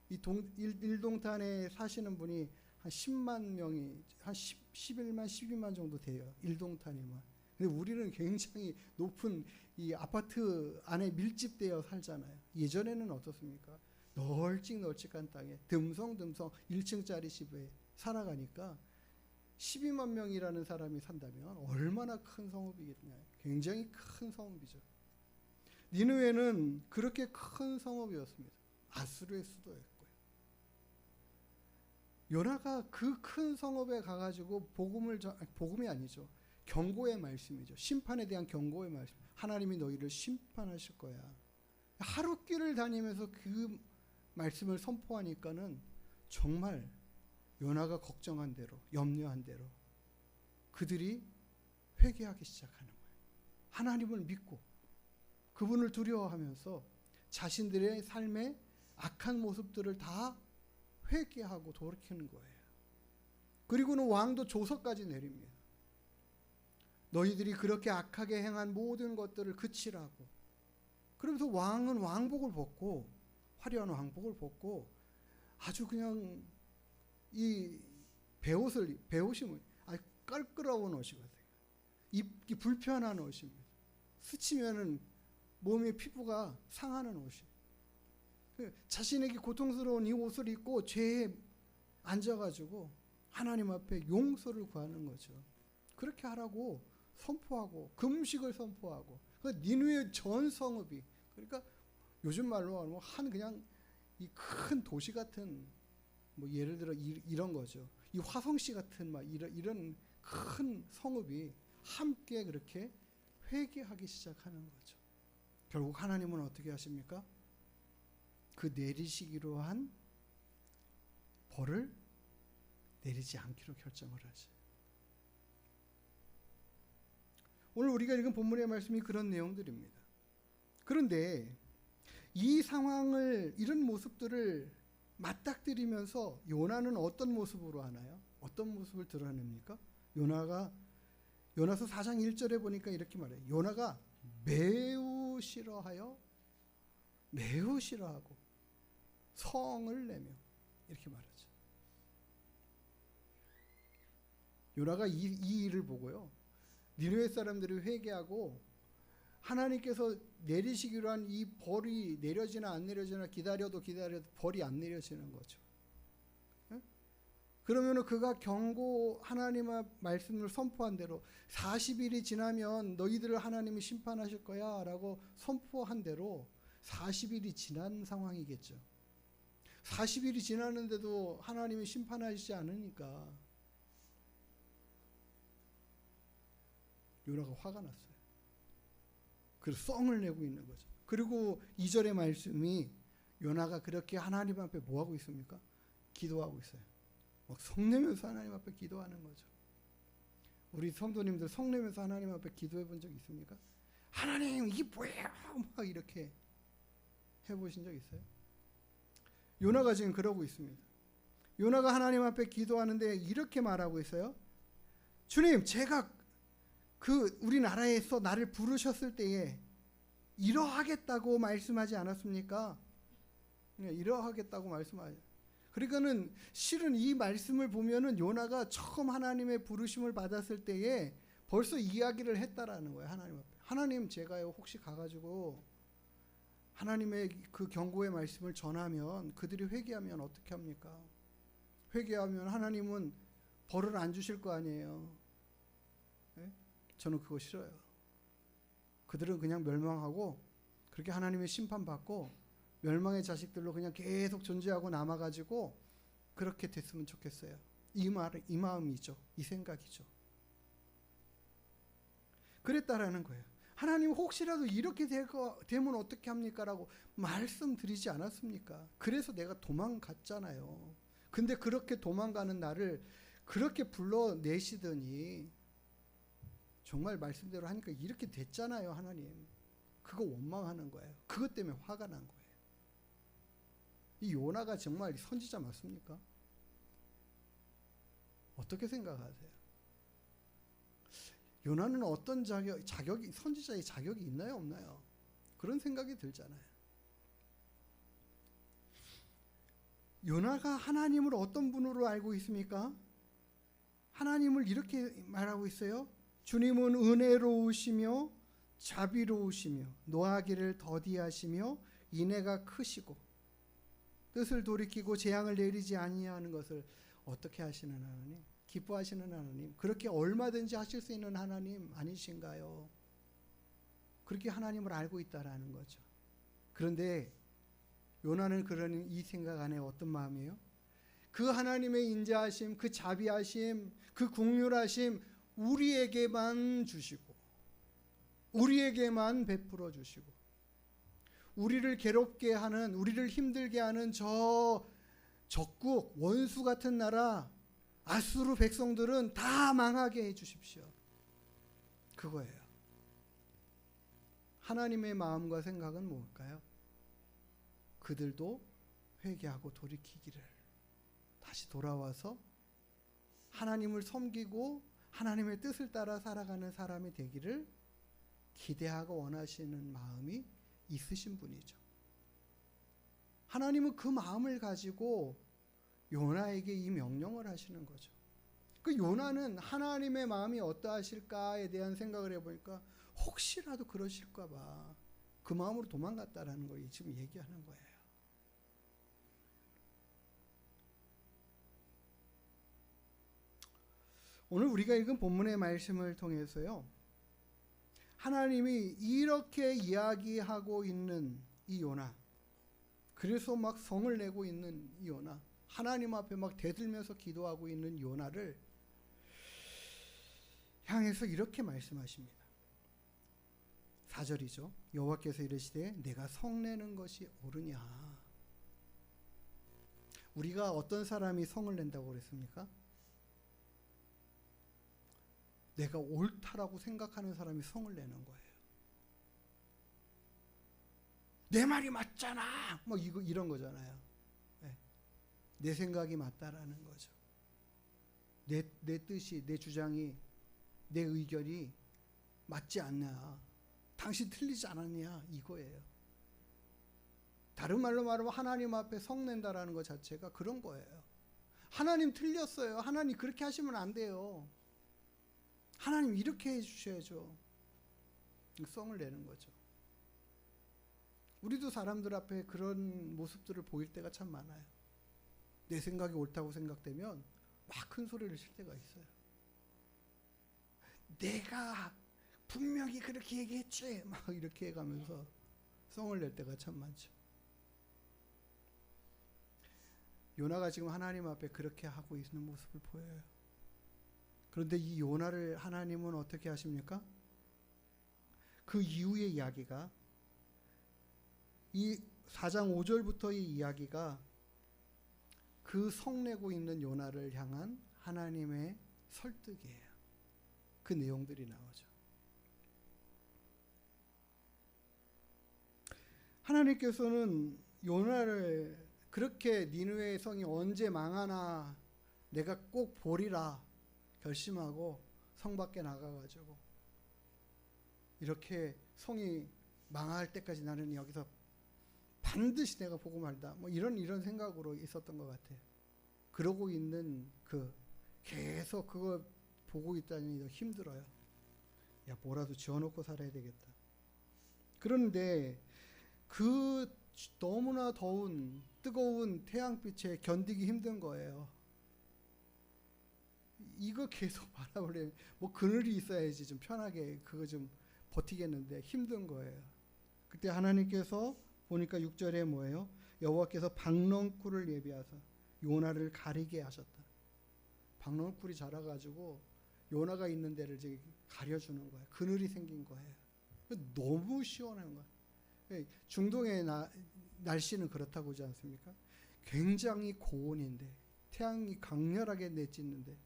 이 일동탄에 사시는 분이 한 10만 명이, 한 11만 12만 정도 돼요. 일동탄에만. 근데 우리는 굉장히 높은 이 아파트 안에 밀집되어 살잖아요. 예전에는 어떻습니까? 널찍널찍한 땅에 듬성듬성 1층짜리 집에 살아가니까 12만 명이라는 사람이 산다면 얼마나 큰 성읍이겠냐. 굉장히 큰 성읍이죠. 니느웨는 그렇게 큰 성읍이었습니다. 아수르의 수도였고요. 요나가 그 큰 성읍에 가가지고 복음이 아니죠. 경고의 말씀이죠. 심판에 대한 경고의 말씀. 하나님이 너희를 심판하실 거야. 하루 길을 다니면서 그 말씀을 선포하니까는 정말 요나가 걱정한 대로, 염려한 대로 그들이 회개하기 시작하는 거예요. 하나님을 믿고 그분을 두려워하면서 자신들의 삶의 악한 모습들을 다 회개하고 돌이키는 거예요. 그리고는 왕도 조서까지 내립니다. 너희들이 그렇게 악하게 행한 모든 것들을 그치라고. 그러면서 왕은 왕복을 벗고, 화려한 왕복을 벗고 아주 그냥 이 배옷이 깔끄러운 옷이거든요. 입기 불편한 옷입니다. 스치면은 몸의 피부가 상하는 옷이에요. 자신에게 고통스러운 이 옷을 입고 죄에 앉아가지고 하나님 앞에 용서를 구하는 거죠. 그렇게 하라고 선포하고 금식을 선포하고 니느웨 전 성읍이, 그러니까 요즘 말로 하면 한 그냥 이 큰 도시 같은, 뭐 예를 들어 이런 거죠. 이 화성시 같은 막 이런 큰 성읍이 함께 그렇게 회개하기 시작하는 거죠. 결국 하나님은 어떻게 하십니까? 그 내리시기로 한 벌을 내리지 않기로 결정을 하죠. 오늘 우리가 읽은 본문의 말씀이 그런 내용들입니다. 그런데 이 상황을, 이런 모습들을 맞닥뜨리면서 요나는 어떤 모습으로 하나요? 어떤 모습을 드러냅니까? 요나서 4장 1절에 보니까 이렇게 말해요. 요나가 매우 싫어하고 성을 내며, 이렇게 말하죠. 요나가 이 일을 보고요, 니느웨 사람들이 회개하고 하나님께서 내리시기로 한 이 벌이 내려지나 안 내려지나 기다려도 벌이 안 내려지는 거죠. 그러면 그가 하나님의 말씀을 선포한 대로 40일이 지나면 너희들을 하나님이 심판하실 거야 라고 선포한 대로 40일이 지난 상황이겠죠. 40일이 지났는데도 하나님이 심판하시지 않으니까 요나가 화가 났어요. 그래서 썽을 내고 있는 거죠. 그리고 2절의 말씀이 요나가 그렇게 하나님 앞에 뭐 하고 있습니까? 기도하고 있어요. 막 성내면서 하나님 앞에 기도하는 거죠. 우리 성도님들 성내면서 하나님 앞에 기도해 본 적 있습니까? 하나님 이게 뭐예요? 막 이렇게 해보신 적 있어요? 요나가 지금 그러고 있습니다. 요나가 하나님 앞에 기도하는데 이렇게 말하고 있어요. 주님, 제가 우리나라에서 나를 부르셨을 때에 이러하겠다고 말씀하지 않았습니까? 이러하겠다고 말씀하죠. 그러니까는 실은 이 말씀을 보면은 요나가 처음 하나님의 부르심을 받았을 때에 벌써 이야기를 했다라는 거예요. 하나님 앞에. 하나님, 제가요 혹시 가가지고 하나님의 그 경고의 말씀을 전하면 그들이 회개하면 어떻게 합니까? 회개하면 하나님은 벌을 안 주실 거 아니에요. 네? 저는 그거 싫어요. 그들은 그냥 멸망하고 그렇게 하나님의 심판받고 멸망의 자식들로 그냥 계속 존재하고 남아가지고 그렇게 됐으면 좋겠어요. 이 마음이죠. 이 생각이죠. 그랬다라는 거예요. 하나님 혹시라도 이렇게 되면 어떻게 합니까? 라고 말씀드리지 않았습니까? 그래서 내가 도망갔잖아요. 근데 그렇게 도망가는 나를 그렇게 불러내시더니 정말 말씀대로 하니까 이렇게 됐잖아요. 하나님. 그거 원망하는 거예요. 그것 때문에 화가 난 거예요. 이 요나가 정말 선지자 맞습니까? 어떻게 생각하세요? 요나는 어떤 자격이, 선지자의 자격이 있나요, 없나요? 그런 생각이 들잖아요. 요나가 하나님을 어떤 분으로 알고 있습니까? 하나님을 이렇게 말하고 있어요. 주님은 은혜로우시며 자비로우시며 노하기를 더디하시며 인애가 크시고 뜻을 돌이키고 재앙을 내리지 아니하는 것을 어떻게 하시는 하나님? 기뻐하시는 하나님, 그렇게 얼마든지 하실 수 있는 하나님 아니신가요? 그렇게 하나님을 알고 있다라는 거죠. 그런데 요나는 그런 이 생각 안에 어떤 마음이에요? 그 하나님의 인자하심, 그 자비하심, 그 긍휼하심 우리에게만 주시고 우리에게만 베풀어 주시고 우리를 괴롭게 하는, 우리를 힘들게 하는 저 적국 원수 같은 나라 아수르 백성들은 다 망하게 해 주십시오. 그거예요. 하나님의 마음과 생각은 뭘까요? 그들도 회개하고 돌이키기를, 다시 돌아와서 하나님을 섬기고 하나님의 뜻을 따라 살아가는 사람이 되기를 기대하고 원하시는 마음이 있으신 분이죠. 하나님은 그 마음을 가지고 요나에게 이 명령을 하시는 거죠. 그 요나는 하나님의 마음이 어떠하실까에 대한 생각을 해보니까 혹시라도 그러실까 봐 그 마음으로 도망갔다라는 걸 지금 얘기하는 거예요. 오늘 우리가 읽은 본문의 말씀을 통해서요, 하나님이 이렇게 이야기하고 있는 이 요나, 그래서 막 성을 내고 있는 이 요나, 하나님 앞에 막 대들면서 기도하고 있는 요나를 향해서 이렇게 말씀하십니다. 4절이죠. 여호와께서 이르시되 내가 성내는 것이 옳으냐. 우리가 어떤 사람이 성을 낸다고 그랬습니까? 내가 옳다라고 생각하는 사람이 성을 내는 거예요. 내 말이 맞잖아. 뭐 이런 거잖아요. 네. 내 생각이 맞다라는 거죠. 내 뜻이, 내 주장이, 내 의견이 맞지 않냐. 당신 틀리지 않았냐. 이거예요. 다른 말로 말하면 하나님 앞에 성낸다라는 것 자체가 그런 거예요. 하나님 틀렸어요. 하나님 그렇게 하시면 안 돼요. 하나님 이렇게 해주셔야죠. 성을 내는 거죠. 우리도 사람들 앞에 그런 모습들을 보일 때가 참 많아요. 내 생각이 옳다고 생각되면 막 큰 소리를 칠 때가 있어요. 내가 분명히 그렇게 얘기했지 막 이렇게 해가면서 성을 낼 때가 참 많죠. 요나가 지금 하나님 앞에 그렇게 하고 있는 모습을 보여요. 그런데 이 요나를 하나님은 어떻게 하십니까? 그 이후의 이야기가, 이 4장 5절부터의 이야기가 그 성내고 있는 요나를 향한 하나님의 설득이에요. 그 내용들이 나오죠. 하나님께서는 요나를 그렇게 니느웨의 성이 언제 망하나 내가 꼭 보리라 결심하고 성 밖에 나가가지고 이렇게 성이 망할 때까지 나는 여기서 반드시 내가 보고 말다. 뭐 이런 생각으로 있었던 것 같아요. 그러고 있는 계속 그거 보고 있다니 더 힘들어요. 야, 뭐라도 지어놓고 살아야 되겠다. 그런데 그 너무나 더운 뜨거운 태양빛에 견디기 힘든 거예요. 이거 계속 바라보려면 뭐 그늘이 있어야지 좀 편하게 그거 좀 버티겠는데 힘든 거예요. 그때 하나님께서 보니까 6절에 뭐예요? 여호와께서 박넝쿨을 예비하사 요나를 가리게 하셨다. 박넝쿨이 자라가지고 요나가 있는 데를 이제 가려주는 거예요. 그늘이 생긴 거예요. 너무 시원한 거예요. 중동의 날씨는 그렇다고 하지 않습니까? 굉장히 고온인데 태양이 강렬하게 내찢는데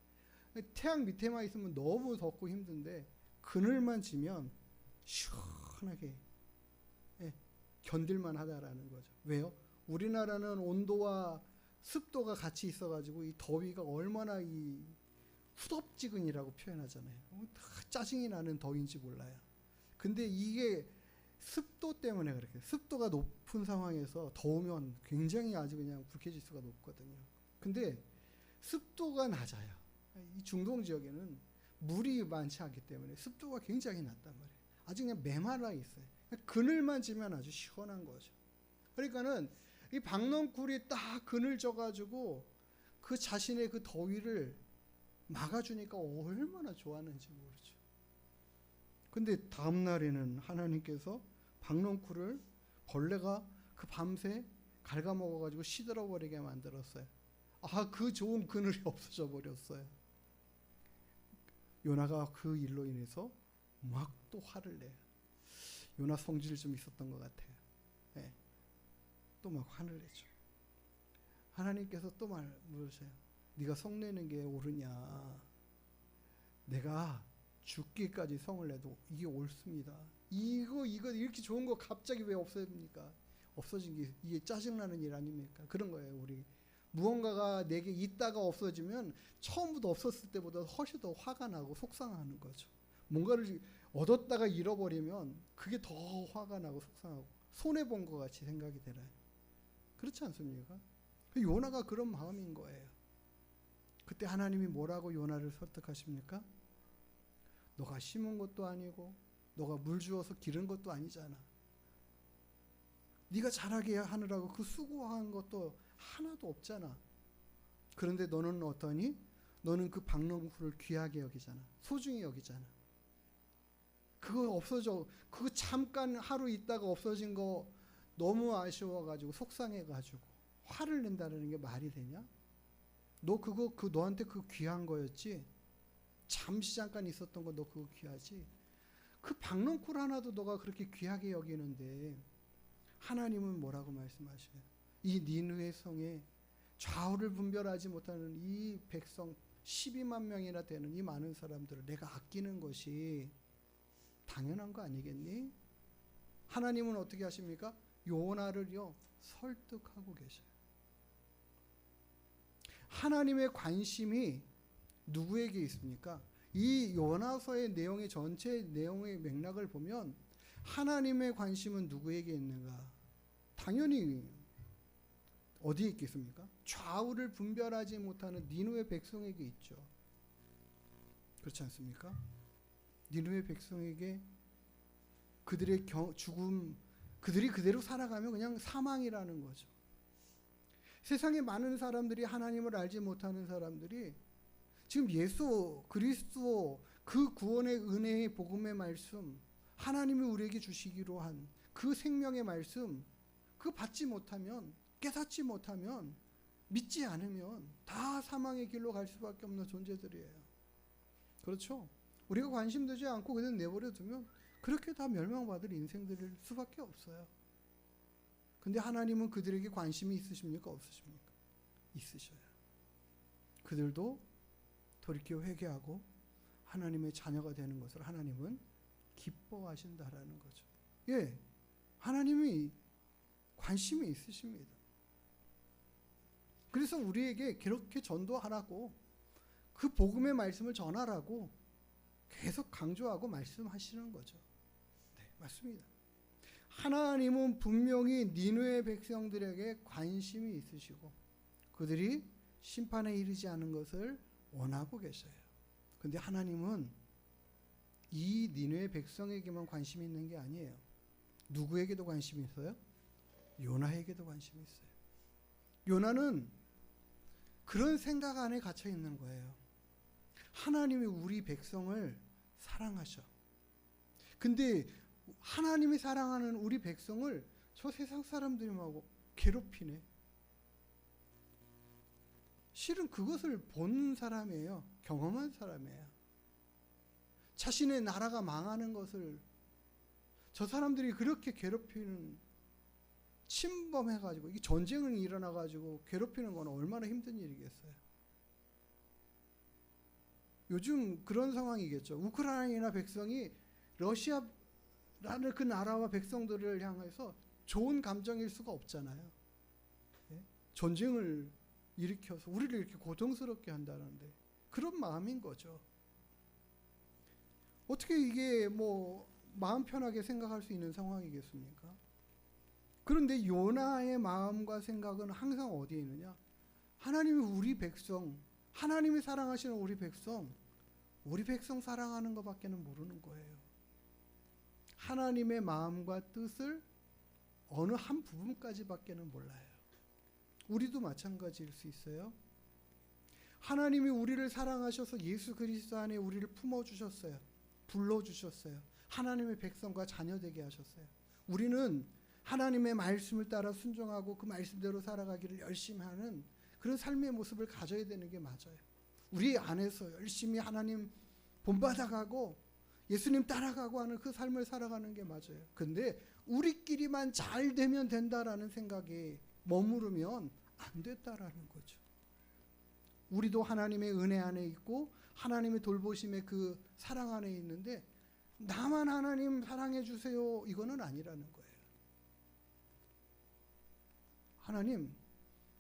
태양 밑에만 있으면 너무 덥고 힘든데 그늘만 지면 시원하게 견딜만 하다라는 거죠. 왜요? 우리나라는 온도와 습도가 같이 있어가지고 이 더위가 얼마나 이 후덥지근이라고 표현하잖아요. 짜증이 나는 더위인지 몰라요. 근데 이게 습도 때문에 그렇게, 습도가 높은 상황에서 더우면 굉장히 아주 그냥 불쾌지수가 높거든요. 근데 습도가 낮아요. 이 중동 지역에는 물이 많지 않기 때문에 습도가 굉장히 낮단 말이에요. 아주 그냥 메말라 있어요. 그늘만 지면 아주 시원한 거죠. 그러니까는 이 박넝쿨이 딱 그늘 져가지고 그 자신의 그 더위를 막아주니까 얼마나 좋았는지 모르죠. 근데 다음 날에는 하나님께서 박넝쿨을 벌레가 그 밤새 갉아먹어가지고 시들어버리게 만들었어요. 그 좋은 그늘이 없어져 버렸어요. 요나가 그 일로 인해서 막 또 화를 내요. 요나 성질 좀 있었던 것 같아요. 네. 또 막 화를 내죠. 하나님께서 또 물으셔요. 네가 성내는 게 옳으냐? 내가 죽기까지 성을 내도 이게 옳습니다. 이거 이렇게 좋은 거 갑자기 왜 없어집니까? 없어진 게 이게 짜증나는 일 아닙니까? 그런 거예요. 우리 무언가가 내게 있다가 없어지면 처음부터 없었을 때보다 훨씬 더 화가 나고 속상하는 거죠. 뭔가를 얻었다가 잃어버리면 그게 더 화가 나고 속상하고 손해본 것 같이 생각이 들어요. 그렇지 않습니까? 요나가 그런 마음인 거예요. 그때 하나님이 뭐라고 요나를 설득하십니까? 너가 심은 것도 아니고 너가 물 주어서 기른 것도 아니잖아. 네가 자라게 하느라고 그 수고한 것도 하나도 없잖아. 그런데 너는 어떠니? 너는 그 박농쿨을 귀하게 여기잖아. 소중히 여기잖아. 그거 없어져. 그거 잠깐 하루 있다가 없어진 거 너무 아쉬워가지고 속상해가지고 화를 낸다는 게 말이 되냐? 너 그거 너한테 그 귀한 거였지? 잠시 잠깐 있었던 거 너 그거 귀하지? 그 박농쿨 하나도 너가 그렇게 귀하게 여기는데 하나님은 뭐라고 말씀하셔요? 이 니느웨 성에 좌우를 분별하지 못하는 이 백성 12만 명이나 되는 이 많은 사람들을 내가 아끼는 것이 당연한 거 아니겠니? 하나님은 어떻게 하십니까? 요나를요 설득하고 계셔요. 하나님의 관심이 누구에게 있습니까? 이 요나서의 내용의 전체 내용의 맥락을 보면 하나님의 관심은 누구에게 있는가? 당연히 어디에 있겠습니까? 좌우를 분별하지 못하는 니느웨 백성에게 있죠. 그렇지 않습니까? 니느웨 백성에게 그들의 죽음, 그들이 그대로 살아가면 그냥 사망이라는 거죠. 세상에 많은 사람들이 하나님을 알지 못하는 사람들이 지금 예수 그리스도 그 구원의 은혜의 복음의 말씀, 하나님이 우리에게 주시기로 한 그 생명의 말씀, 그거 받지 못하면, 깨닫지 못하면, 믿지 않으면 다 사망의 길로 갈 수밖에 없는 존재들이에요. 그렇죠? 우리가 관심되지 않고 그냥 내버려 두면 그렇게 다 멸망받을 인생들일 수밖에 없어요. 근데 하나님은 그들에게 관심이 있으십니까? 없으십니까? 있으셔요. 그들도 돌이켜 회개하고 하나님의 자녀가 되는 것을 하나님은 기뻐하신다라는 거죠. 예, 하나님이 관심이 있으십니다. 그래서 우리에게 그렇게 전도하라고, 그 복음의 말씀을 전하라고 계속 강조하고 말씀하시는 거죠. 네, 맞습니다. 하나님은 분명히 니느웨 백성들에게 관심이 있으시고 그들이 심판에 이르지 않은 것을 원하고 계셔요. 근데 하나님은 이 니느웨 백성에게만 관심이 있는 게 아니에요. 누구에게도 관심이 있어요? 요나에게도 관심이 있어요. 요나는 그런 생각 안에 갇혀 있는 거예요. 하나님이 우리 백성을 사랑하셔. 근데 하나님이 사랑하는 우리 백성을 저 세상 사람들하고 괴롭히네. 실은 그것을 본 사람이에요. 경험한 사람이에요. 자신의 나라가 망하는 것을 저 사람들이 그렇게 괴롭히는, 침범해가지고, 이게 전쟁이 일어나가지고 괴롭히는 건 얼마나 힘든 일이겠어요. 요즘 그런 상황이겠죠. 우크라이나 백성이 러시아라는 그 나라와 백성들을 향해서 좋은 감정일 수가 없잖아요. 예? 전쟁을 일으켜서 우리를 이렇게 고통스럽게 한다는데 그런 마음인 거죠. 어떻게 이게 뭐 마음 편하게 생각할 수 있는 상황이겠습니까? 그런데 요나의 마음과 생각은 항상 어디에 있느냐? 하나님이 우리 백성, 하나님이 사랑하시는 우리 백성 사랑하는 것밖에는 모르는 거예요. 하나님의 마음과 뜻을 어느 한 부분까지밖에는 몰라요. 우리도 마찬가지일 수 있어요. 하나님이 우리를 사랑하셔서 예수 그리스도 안에 우리를 품어주셨어요. 불러주셨어요. 하나님의 백성과 자녀되게 하셨어요. 우리는 하나님의 말씀을 따라 순종하고 그 말씀대로 살아가기를 열심히 하는 그런 삶의 모습을 가져야 되는 게 맞아요. 우리 안에서 열심히 하나님 본받아가고 예수님 따라가고 하는 그 삶을 살아가는 게 맞아요. 근데 우리끼리만 잘 되면 된다라는 생각에 머무르면 안 됐다라는 거죠. 우리도 하나님의 은혜 안에 있고 하나님의 돌보심의 그 사랑 안에 있는데 나만 하나님 사랑해 주세요 이거는 아니라는 거예요. 하나님,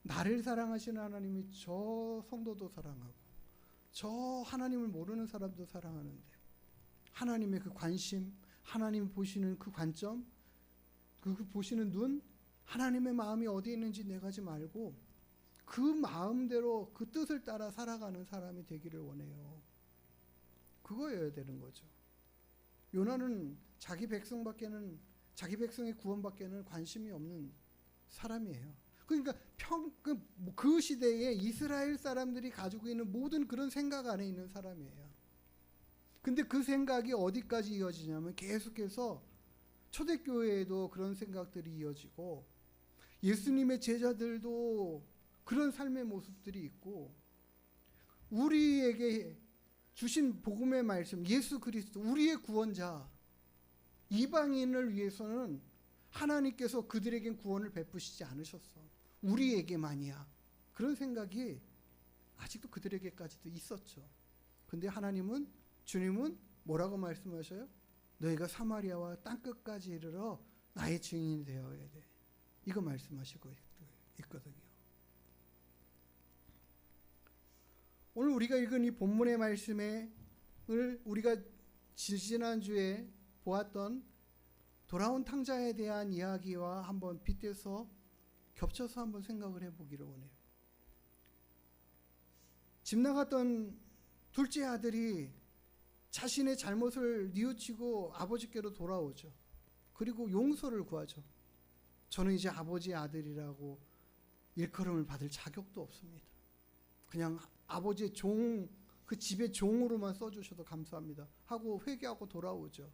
나를 사랑하시는 하나님이 저 성도도 사랑하고 저 하나님을 모르는 사람도 사랑하는데 하나님의 그 관심, 하나님 보시는 그 관점, 그 보시는 눈, 하나님의 마음이 어디에 있는지 내가지 말고 그 마음대로 그 뜻을 따라 살아가는 사람이 되기를 원해요. 그거여야 되는 거죠. 요나는 자기 백성의 구원밖에는 관심이 없는 사람이에요. 그러니까 그 시대에 이스라엘 사람들이 가지고 있는 모든 그런 생각 안에 있는 사람이에요. 근데 그 생각이 어디까지 이어지냐면 계속해서 초대교회에도 그런 생각들이 이어지고 예수님의 제자들도 그런 삶의 모습들이 있고 우리에게 주신 복음의 말씀 예수 그리스도 우리의 구원자 이방인을 위해서는 하나님께서 그들에겐 구원을 베푸시지 않으셨어. 우리에게만이야. 그런 생각이 아직도 그들에게까지도 있었죠. 근데 주님은 뭐라고 말씀하셔요? 너희가 사마리아와 땅끝까지 이르러 나의 증인이 되어야 돼. 이거 말씀하시고 있거든요. 오늘 우리가 읽은 이 본문의 말씀을 우리가 지난주에 보았던 돌아온 탕자에 대한 이야기와 한번 빗대서 겹쳐서 한번 생각을 해보기를 원해요. 집 나갔던 둘째 아들이 자신의 잘못을 뉘우치고 아버지께로 돌아오죠. 그리고 용서를 구하죠. 저는 이제 아버지의 아들이라고 일컬음을 받을 자격도 없습니다. 그냥 아버지의 그 집의 종으로만 써주셔도 감사합니다 하고 회개하고 돌아오죠.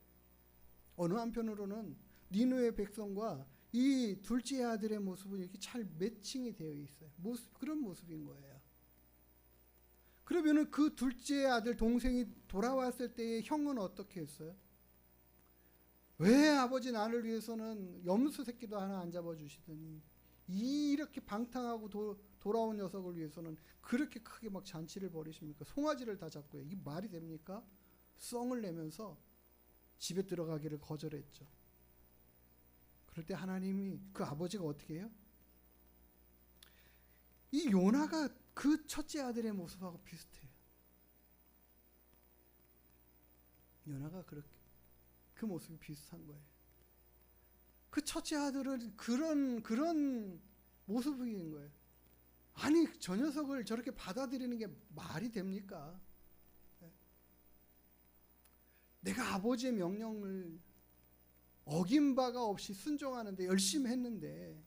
어느 한편으로는 니느웨 백성과 이 둘째 아들의 모습은 이렇게 잘 매칭이 되어 있어요. 그런 모습인 거예요. 그러면은 그 둘째 아들 동생이 돌아왔을 때의 형은 어떻게 했어요? 왜 아버지 나를 위해서는 염소 새끼도 하나 안 잡아주시더니 이렇게 방탕하고 돌아온 녀석을 위해서는 그렇게 크게 막 잔치를 벌이십니까? 송아지를 다 잡고요. 이게 말이 됩니까? 썽을 내면서 집에 들어가기를 거절했죠. 그럴 때 하나님이 그 아버지가 어떻게 해요? 이 요나가 그 첫째 아들의 모습하고 비슷해요. 요나가 그렇게 그 모습이 비슷한 거예요. 그 첫째 아들은 그런 모습인 거예요. 아니 저 녀석을 저렇게 받아들이는 게 말이 됩니까? 내가 아버지의 명령을 어긴 바가 없이 순종하는데 열심히 했는데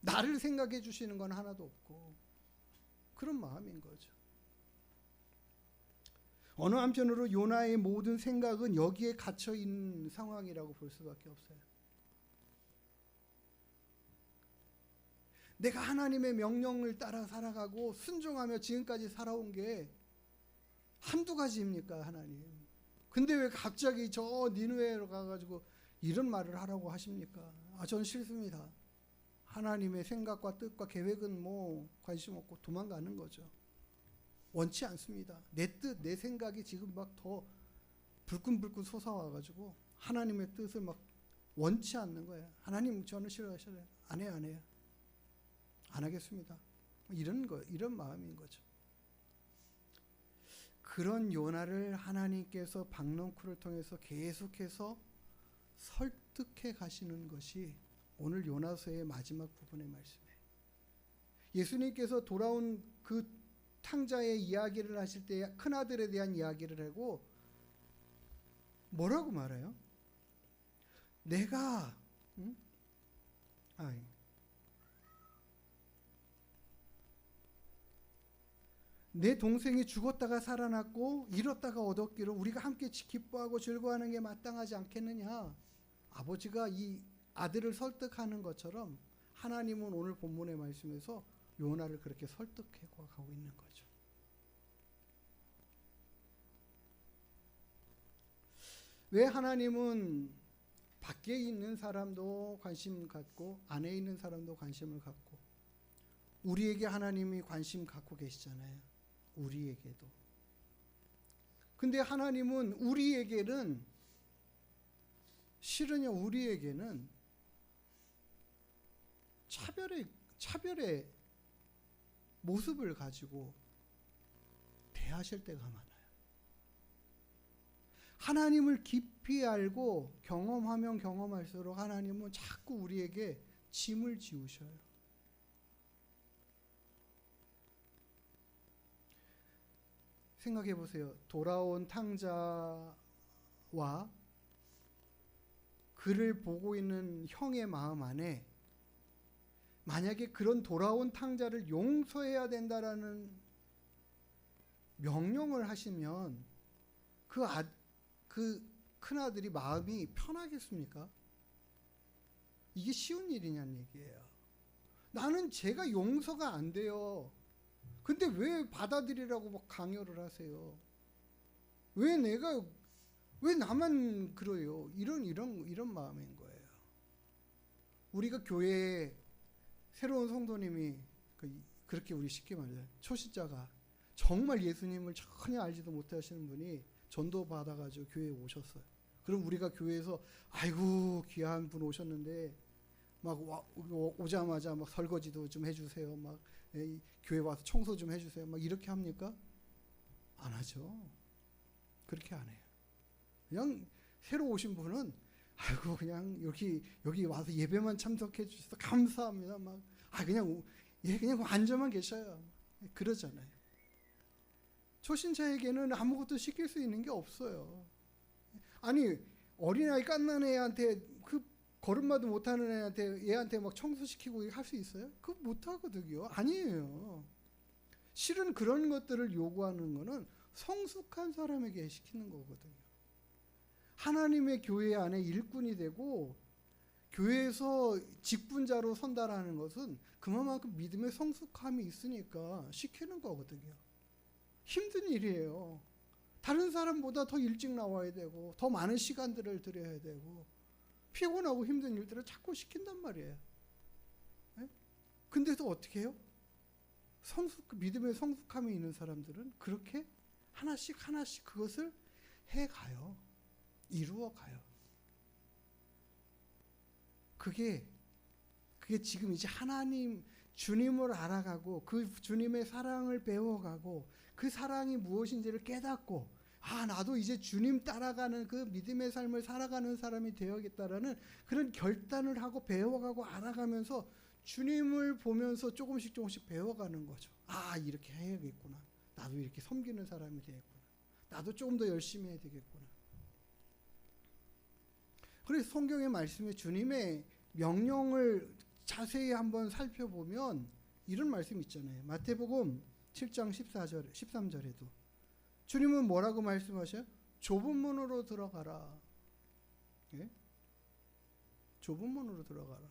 나를 생각해 주시는 건 하나도 없고 그런 마음인 거죠. 어느 한편으로 요나의 모든 생각은 여기에 갇혀 있는 상황이라고 볼 수밖에 없어요. 내가 하나님의 명령을 따라 살아가고 순종하며 지금까지 살아온 게 한두 가지입니까, 하나님? 근데 왜 갑자기 저 니느웨로 가가지고 이런 말을 하라고 하십니까? 전 싫습니다. 하나님의 생각과 뜻과 계획은 관심 없고 도망가는 거죠. 원치 않습니다. 내 뜻, 내 생각이 지금 막 더 불끈불끈 솟아와가지고 하나님의 뜻을 막 원치 않는 거예요. 하나님 저는 싫어하셔요. 안 해요. 안 하겠습니다. 이런 마음인 거죠. 그런 요나를 하나님께서 박넝쿨을 통해서 계속해서 설득해 가시는 것이 오늘 요나서의 마지막 부분의 말씀이에요. 예수님께서 돌아온 그 탕자의 이야기를 하실 때 큰아들에 대한 이야기를 하고 뭐라고 말해요? 내가 내 동생이 죽었다가 살아났고 잃었다가 얻었기를 우리가 함께 기뻐하고 즐거워하는 게 마땅하지 않겠느냐. 아버지가 이 아들을 설득하는 것처럼 하나님은 오늘 본문의 말씀에서 요나를 그렇게 설득해 가고 있는 거죠. 왜 하나님은 밖에 있는 사람도 관심 갖고 안에 있는 사람도 관심을 갖고 우리에게 하나님이 관심 갖고 계시잖아요. 우리에게도. 근데 하나님은 우리에게는 차별의 모습을 가지고 대하실 때가 많아요. 하나님을 깊이 알고 경험하면 경험할수록 하나님은 자꾸 우리에게 짐을 지우셔요. 생각해 보세요. 돌아온 탕자와 그를 보고 있는 형의 마음 안에 만약에 그런 돌아온 탕자를 용서해야 된다라는 명령을 하시면 그 큰아들이 마음이 편하겠습니까? 이게 쉬운 일이냐는 얘기예요. 나는 제가 용서가 안 돼요. 근데 왜 받아들이라고 막 강요를 하세요? 왜 나만 그래요? 이런 마음인 거예요. 우리가 교회에 새로운 성도님이 그렇게 우리 쉽게 말해요. 초신자가 정말 예수님을 전혀 알지도 못하시는 분이 전도 받아가지고 교회에 오셨어요. 그럼 우리가 교회에서 아이고 귀한 분 오셨는데 막 오자마자 막 설거지도 좀 해주세요. 막 교회 와서 청소 좀 해주세요. 막 이렇게 합니까? 안 하죠. 그렇게 안 해요. 그냥 새로 오신 분은 아이고 그냥 여기 와서 예배만 참석해 주셔서 감사합니다. 막 그냥 앉아만 계셔요. 그러잖아요. 초신자에게는 아무것도 시킬 수 있는 게 없어요. 아니 어린아이 갓난 애한테 그 걸음마도 못하는 얘한테 막 청소시키고 할 수 있어요? 그거 못하거든요. 아니에요. 실은 그런 것들을 요구하는 거는 성숙한 사람에게 시키는 거거든요. 하나님의 교회 안에 일꾼이 되고 교회에서 직분자로 선다라는 것은 그만큼 믿음의 성숙함이 있으니까 시키는 거거든요. 힘든 일이에요. 다른 사람보다 더 일찍 나와야 되고 더 많은 시간들을 들여야 되고 피곤하고 힘든 일들을 자꾸 시킨단 말이에요. 네? 근데도 어떻게 해요? 믿음의 성숙함이 있는 사람들은 그렇게 하나씩 그것을 해가요. 이루어가요. 그게 지금 이제 주님을 알아가고 그 주님의 사랑을 배워가고 그 사랑이 무엇인지를 깨닫고 나도 이제 주님 따라가는 그 믿음의 삶을 살아가는 사람이 되어야겠다라는 그런 결단을 하고 배워가고 알아가면서 주님을 보면서 조금씩 배워가는 거죠. 이렇게 해야겠구나. 나도 이렇게 섬기는 사람이 되겠구나. 나도 조금 더 열심히 해야 되겠구나. 그래서 성경의 말씀에 주님의 명령을 자세히 한번 살펴보면 이런 말씀 있잖아요. 마태복음 7장 13절에도 주님은 뭐라고 말씀하셔요? 좁은 문으로 들어가라. 예? 좁은 문으로 들어가라.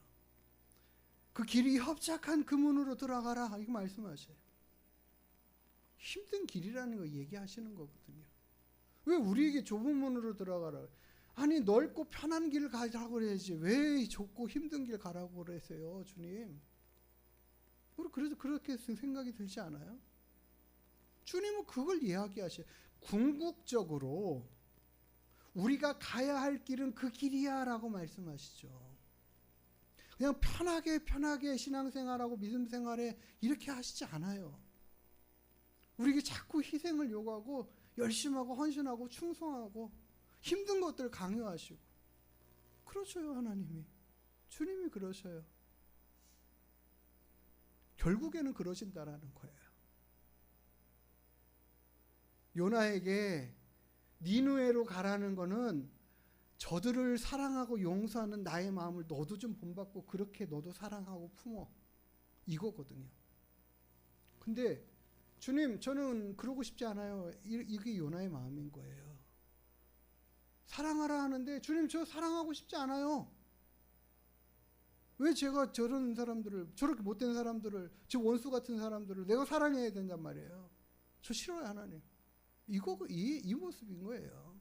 그 길이 협착한 그 문으로 들어가라. 이거 말씀하셔요. 힘든 길이라는 거 얘기하시는 거거든요. 왜 우리에게 좁은 문으로 들어가라? 아니 넓고 편한 길을 가라고 그래야지 왜 좁고 힘든 길 가라고 그러세요, 주님? 그래서 그렇게 생각이 들지 않아요? 주님은 그걸 이야기하셔요. 궁극적으로 우리가 가야 할 길은 그 길이야 라고 말씀하시죠. 그냥 편하게 신앙생활하고 믿음생활에 이렇게 하시지 않아요. 우리에게 자꾸 희생을 요구하고 열심하고 헌신하고 충성하고 힘든 것들을 강요하시고 그러셔요. 하나님이. 주님이 그러셔요. 결국에는 그러신다라는 거예요. 요나에게 니느웨로 가라는 거는 저들을 사랑하고 용서하는 나의 마음을 너도 좀 본받고 그렇게 너도 사랑하고 품어 이거거든요. 근데 주님 저는 그러고 싶지 않아요. 이게 요나의 마음인 거예요. 사랑하라 하는데 주님 저 사랑하고 싶지 않아요. 왜 제가 저런 사람들을 저렇게 못된 사람들을 저 원수 같은 사람들을 내가 사랑해야 된단 말이에요. 저 싫어요 하나님. 이 모습인 거예요.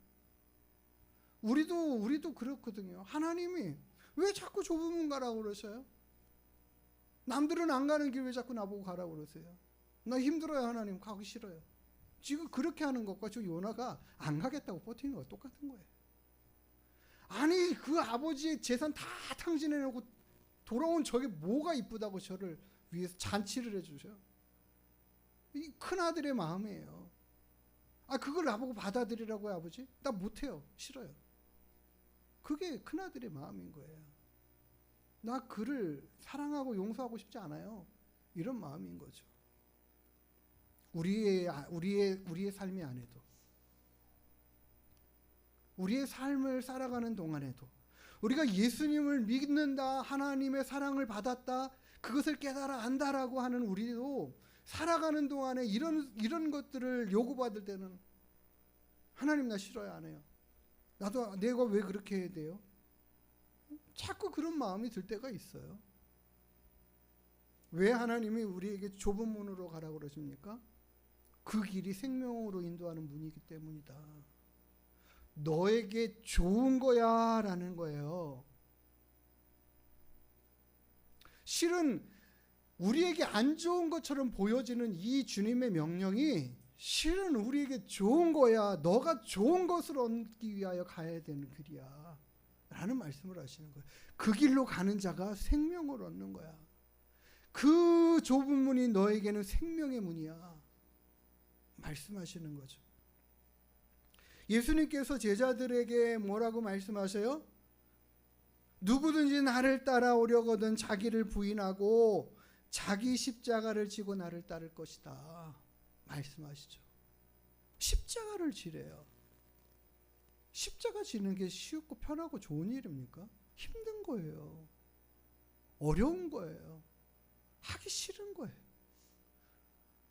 우리도 그렇거든요. 하나님이 왜 자꾸 좁은 문 가라고 그러셔요? 남들은 안 가는 길 왜 자꾸 나보고 가라고 그러세요? 나 힘들어요 하나님. 가기 싫어요. 지금 그렇게 하는 것과 저 요나가 안 가겠다고 버티는 거 똑같은 거예요. 아니 그 아버지의 재산 다 탕진해놓고 돌아온 저게 뭐가 이쁘다고 저를 위해서 잔치를 해주셔. 이 큰아들의 마음이에요. 그걸 나보고 받아들이라고요 아버지? 나 못해요. 싫어요. 그게 큰아들의 마음인 거예요. 나 그를 사랑하고 용서하고 싶지 않아요. 이런 마음인 거죠. 우리의 삶이 안에도, 우리의 삶을 살아가는 동안에도 우리가 예수님을 믿는다, 하나님의 사랑을 받았다, 그것을 깨달아 안다라고 하는 우리도 살아가는 동안에 이런 것들을 요구받을 때는 하나님 나 싫어요, 안 해요. 나도 내가 왜 그렇게 해야 돼요? 자꾸 그런 마음이 들 때가 있어요. 왜 하나님이 우리에게 좁은 문으로 가라고 그러십니까? 그 길이 생명으로 인도하는 문이기 때문이다. 너에게 좋은 거야 라는 거예요. 실은 우리에게 안 좋은 것처럼 보여지는 이 주님의 명령이 실은 우리에게 좋은 거야. 너가 좋은 것을 얻기 위하여 가야 되는 길이야 라는 말씀을 하시는 거예요. 그 길로 가는 자가 생명을 얻는 거야. 그 좁은 문이 너에게는 생명의 문이야 말씀하시는 거죠. 예수님께서 제자들에게 뭐라고 말씀하세요? 누구든지 나를 따라오려거든 자기를 부인하고 자기 십자가를 지고 나를 따를 것이다 말씀하시죠. 십자가를 지래요. 십자가 지는 게 쉽고 편하고 좋은 일입니까? 힘든 거예요. 어려운 거예요. 하기 싫은 거예요.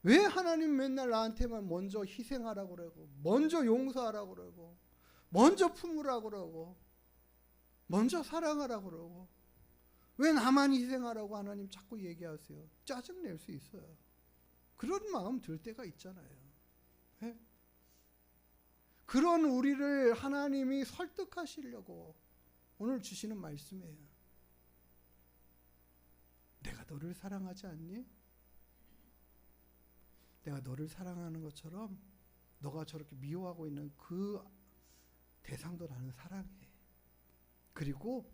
왜 하나님 맨날 나한테만 먼저 희생하라고 그러고, 먼저 용서하라고 그러고, 먼저 품으라고 그러고, 먼저 사랑하라고 그러고, 왜 나만 희생하라고 하나님 자꾸 얘기하세요? 짜증낼 수 있어요. 그런 마음 들 때가 있잖아요. 네? 그런 우리를 하나님이 설득하시려고 오늘 주시는 말씀이에요. 내가 너를 사랑하지 않니? 내가 너를 사랑하는 것처럼 너가 저렇게 미워하고 있는 그 대상도 나는 사랑해. 그리고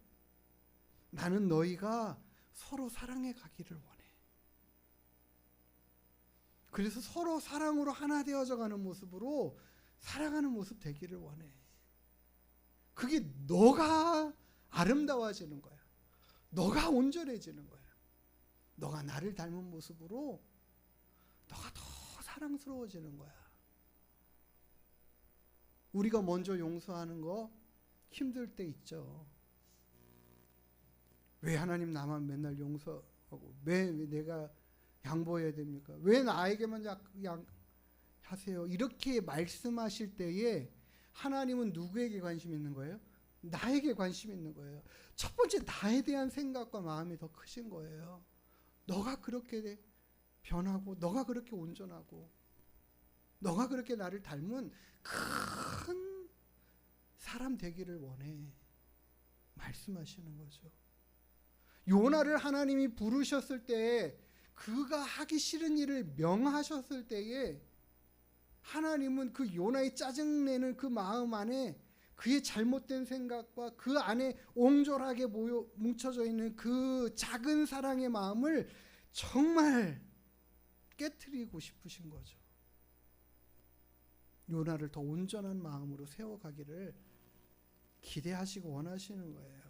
나는 너희가 서로 사랑해 가기를 원해. 그래서 서로 사랑으로 하나 되어져 가는 모습으로 살아가는 모습 되기를 원해. 그게 너가 아름다워지는 거야. 너가 온전해지는 거야. 너가 나를 닮은 모습으로 너가 더 사랑스러워지는 거야. 우리가 먼저 용서하는 거 힘들 때 있죠. 왜 하나님 나만 맨날 용서하고 왜 내가 양보해야 됩니까? 왜 나에게만 하세요? 이렇게 말씀하실 때에 하나님은 누구에게 관심 있는 거예요? 나에게 관심 있는 거예요. 첫 번째 나에 대한 생각과 마음이 더 크신 거예요. 너가 그렇게 변하고 너가 그렇게 온전하고 너가 그렇게 나를 닮은 큰 사람 되기를 원해 말씀하시는 거죠. 요나를 하나님이 부르셨을 때에 그가 하기 싫은 일을 명하셨을 때에 하나님은 그 요나의 짜증내는 그 마음 안에 그의 잘못된 생각과 그 안에 옹졸하게 뭉쳐져 있는 그 작은 사랑의 마음을 정말 깨트리고 싶으신 거죠. 요나를 더 온전한 마음으로 세워가기를 기대하시고 원하시는 거예요.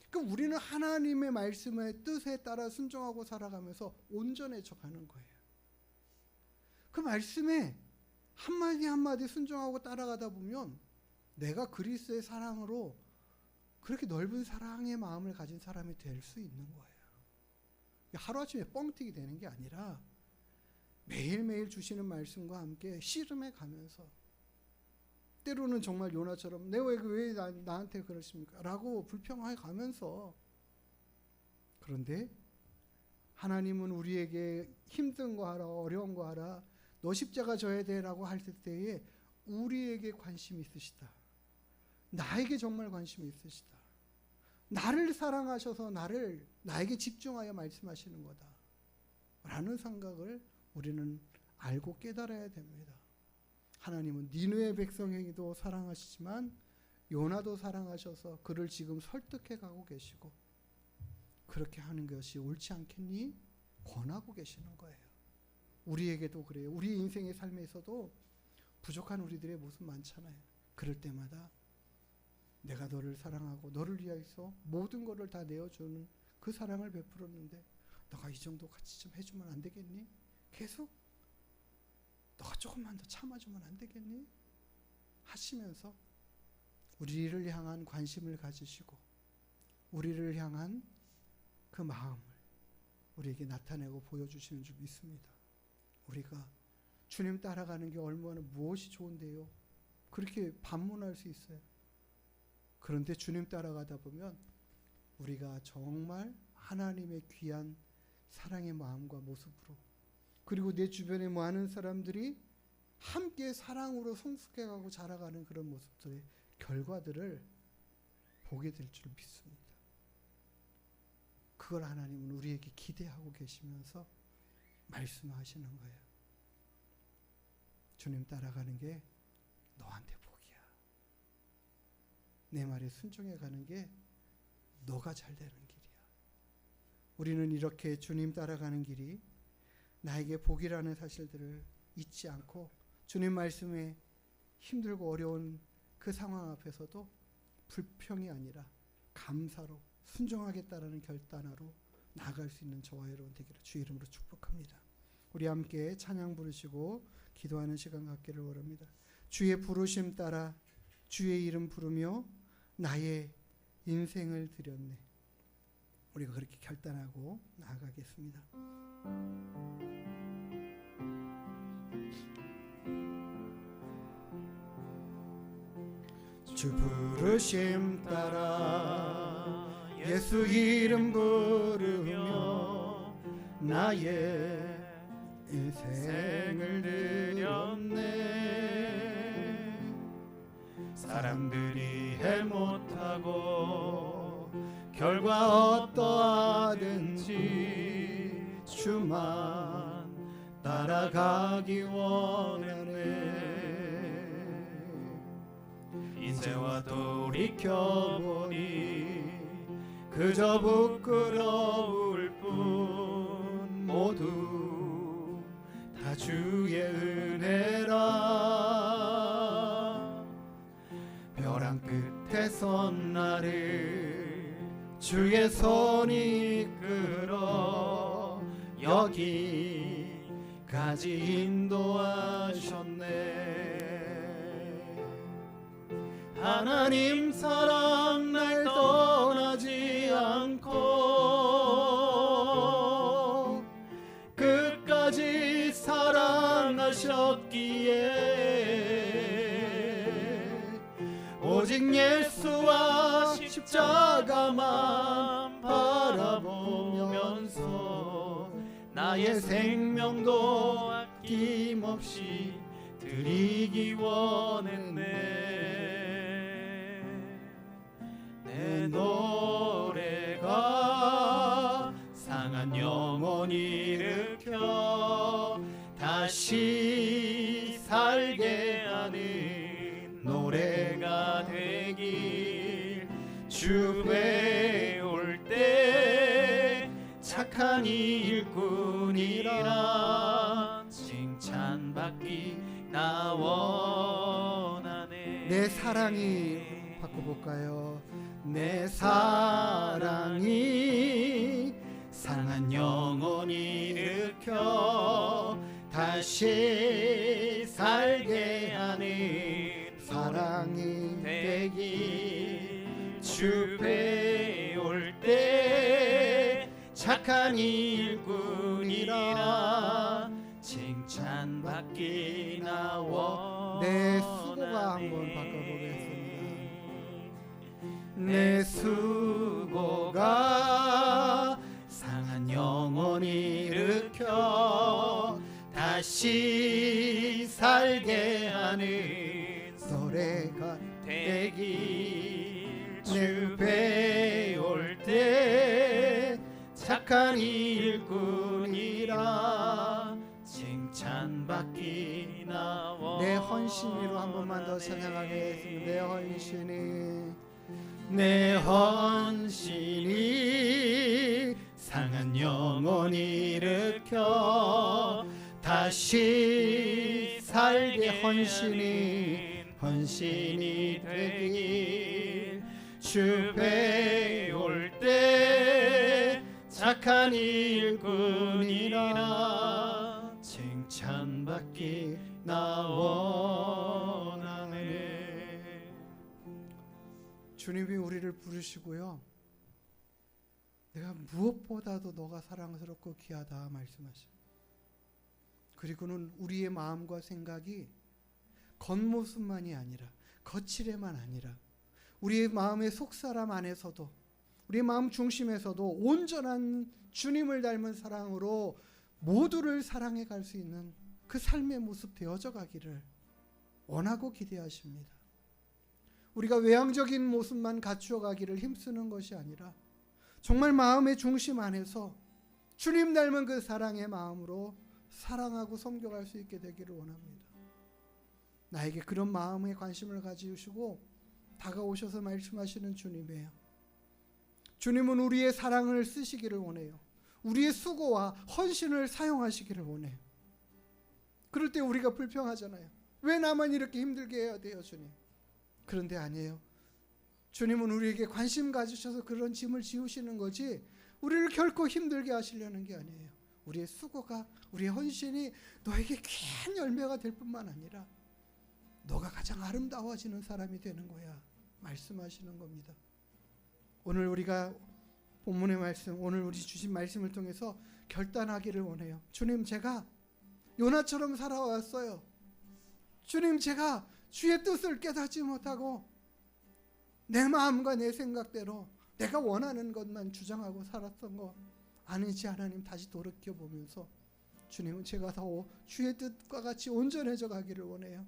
그러니까 우리는 하나님의 말씀의 뜻에 따라 순종하고 살아가면서 온전해져 가는 거예요. 그 말씀에 한마디 한마디 순종하고 따라가다 보면 내가 그리스도의 사랑으로 그렇게 넓은 사랑의 마음을 가진 사람이 될 수 있는 거예요. 하루아침에 뻥튀기 되는 게 아니라 매일매일 주시는 말씀과 함께 씨름해 가면서 때로는 정말 요나처럼 내가 왜 나한테 그러십니까? 라고 불평해 가면서 그런데 하나님은 우리에게 힘든 거 하라 어려운 거 하라 너 십자가 져야 돼라고 할 때에 우리에게 관심이 있으시다. 나에게 정말 관심이 있으시다. 나를 사랑하셔서 나에게 집중하여 말씀하시는 거다. 라는 생각을 우리는 알고 깨달아야 됩니다. 하나님은 니느웨 백성에게도 사랑하시지만 요나도 사랑하셔서 그를 지금 설득해 가고 계시고 그렇게 하는 것이 옳지 않겠니? 권하고 계시는 거예요. 우리에게도 그래요. 우리 인생의 삶에서도 부족한 우리들의 모습 많잖아요. 그럴 때마다 내가 너를 사랑하고 너를 위해서 모든 것을 다 내어주는 그 사랑을 베풀었는데 너가 이 정도 같이 좀 해주면 안 되겠니? 계속 너가 조금만 더 참아주면 안 되겠니? 하시면서 우리를 향한 관심을 가지시고 우리를 향한 그 마음을 우리에게 나타내고 보여주시는 줄 믿습니다. 우리가 주님 따라가는 게 얼마나 무엇이 좋은데요. 그렇게 반문할 수 있어요. 그런데 주님 따라가다 보면 우리가 정말 하나님의 귀한 사랑의 마음과 모습으로, 그리고 내 주변에 많은 사람들이 함께 사랑으로 성숙해가고 자라가는 그런 모습들의 결과들을 보게 될 줄 믿습니다. 그걸 하나님은 우리에게 기대하고 계시면서 말씀하시는 거예요. 주님 따라가는 게 너한테 복이야. 내 말에 순종해 가는 게 너가 잘 되는 길이야. 우리는 이렇게 주님 따라가는 길이 나에게 복이라는 사실들을 잊지 않고 주님 말씀에 힘들고 어려운 그 상황 앞에서도 불평이 아니라 감사로 순종하겠다라는 결단으로 나아갈 수 있는 저와 여러분 되기를 주 이름으로 축복합니다. 우리 함께 찬양 부르시고 기도하는 시간 갖기를 원합니다. 주의 부르심 따라 주의 이름 부르며 나의 인생을 드렸네. 우리가 그렇게 결단하고 나아가겠습니다. 주 부르심 따라 예수 이름 부르며 나의 인생을 드렸네. 사람들이 해 못하고 결과 어떠하든지 주만 따라가기 원하네. 이제와 돌이켜보니 그저 부끄러울 뿐 모두 다 주의 은혜라. 벼랑 끝에 선 나를 주의 손이 이끌어 여기까지 인도하셨네. 하나님 사랑 날 떠나지 않고 끝까지 사랑하셨기에 오직 예수와 십자가만 바라보면서 나의 생명도 아낌없이 드리기 원했네. 내 노래가 상한 영혼 일으켜 다시 살게 하는 노래가 되길. 주 배울 때 착한 일꾼이라 칭찬받기 나 원하네. 내 사랑이 바꿔볼까요? 내 사랑이 상한 영혼 일으켜 다시 살게 하는 사랑이 되길. 주 배울 때 착한 일꾼이라 칭찬받기 나 원하네. 내 수고가 한번 바꿔보겠습니다. 내 수고가 상한 영혼 일으켜 다시 살게 하는 노래가 되길. 주 배울 때 착한 일꾼이라 칭찬받기 나 원하네. 내 헌신으로 한 번만 더 찬양하겠습니다. 내 헌신이 내 헌신이 상한 영혼 일으켜 다시 살게 헌신이 되길. 주 배울 때 착한 일꾼이라 칭찬받기 주님이 우리를 부르시고요. 내가 무엇보다도 너가 사랑스럽고 귀하다 말씀하십니다. 그리고는 우리의 마음과 생각이 겉모습만이 아니라 거칠에만 아니라 우리의 마음의 속사람 안에서도 우리의 마음 중심에서도 온전한 주님을 닮은 사랑으로 모두를 사랑해 갈 수 있는 그 삶의 모습 되어져 가기를 원하고 기대하십니다. 우리가 외향적인 모습만 갖추어 가기를 힘쓰는 것이 아니라 정말 마음의 중심 안에서 주님 닮은 그 사랑의 마음으로 사랑하고 섬겨갈 수 있게 되기를 원합니다. 나에게 그런 마음에 관심을 가지시고 다가오셔서 말씀하시는 주님이에요. 주님은 우리의 사랑을 쓰시기를 원해요. 우리의 수고와 헌신을 사용하시기를 원해요. 그럴 때 우리가 불평하잖아요. 왜 나만 이렇게 힘들게 해야 돼요, 주님? 그런데 아니에요. 주님은 우리에게 관심 가지셔서 그런 짐을 지우시는 거지 우리를 결코 힘들게 하시려는 게 아니에요. 우리의 수고가, 우리의 헌신이 너에게 귀한 열매가 될 뿐만 아니라 너가 가장 아름다워지는 사람이 되는 거야 말씀하시는 겁니다. 오늘 우리가 본문의 말씀, 오늘 우리 주신 말씀을 통해서 결단하기를 원해요. 주님, 제가 요나처럼 살아왔어요. 주님, 제가 주의 뜻을 깨닫지 못하고 내 마음과 내 생각대로 내가 원하는 것만 주장하고 살았던 거 아니지. 하나님, 다시 돌이켜보면서 주님은 제가 더 주의 뜻과 같이 온전해져 가기를 원해요.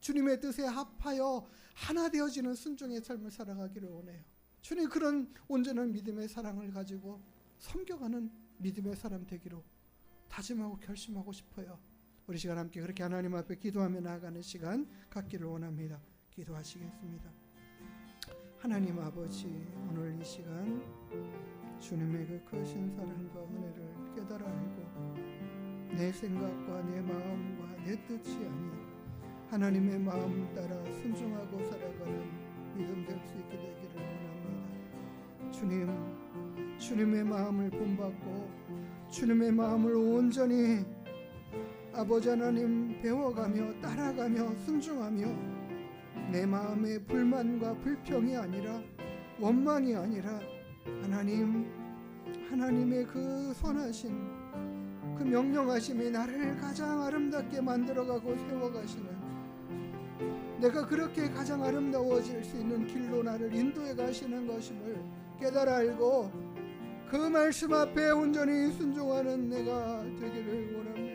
주님의 뜻에 합하여 하나 되어지는 순종의 삶을 살아가기를 원해요. 주님, 그런 온전한 믿음의 사랑을 가지고 섬겨가는 믿음의 사람 되기로 다짐하고 결심하고 싶어요. 우리 시간 함께 그렇게 하나님 앞에 기도하며 나아가는 시간 갖기를 원합니다. 기도하시겠습니다. 하나님 아버지, 오늘 이 시간 주님의 그 크신 사랑과 은혜를 깨달아 알고 내 생각과 내 마음과 내 뜻이 아닌 하나님의 마음 따라 순종하고 살아가는 믿음 될 수 있게 되기를 원합니다. 주님, 주님의 마음을 본받고 주님의 마음을 온전히 아버지 하나님 배워가며 따라가며 순종하며 내 마음의 불만과 불평이 아니라 원망이 아니라 하나님의 그 선하신 그 명령하심이 나를 가장 아름답게 만들어가고 세워가시는, 내가 그렇게 가장 아름다워질 수 있는 길로 나를 인도해 가시는 것임을 깨달아 알고 그 말씀 앞에 온전히 순종하는 내가 되기를 원합니다.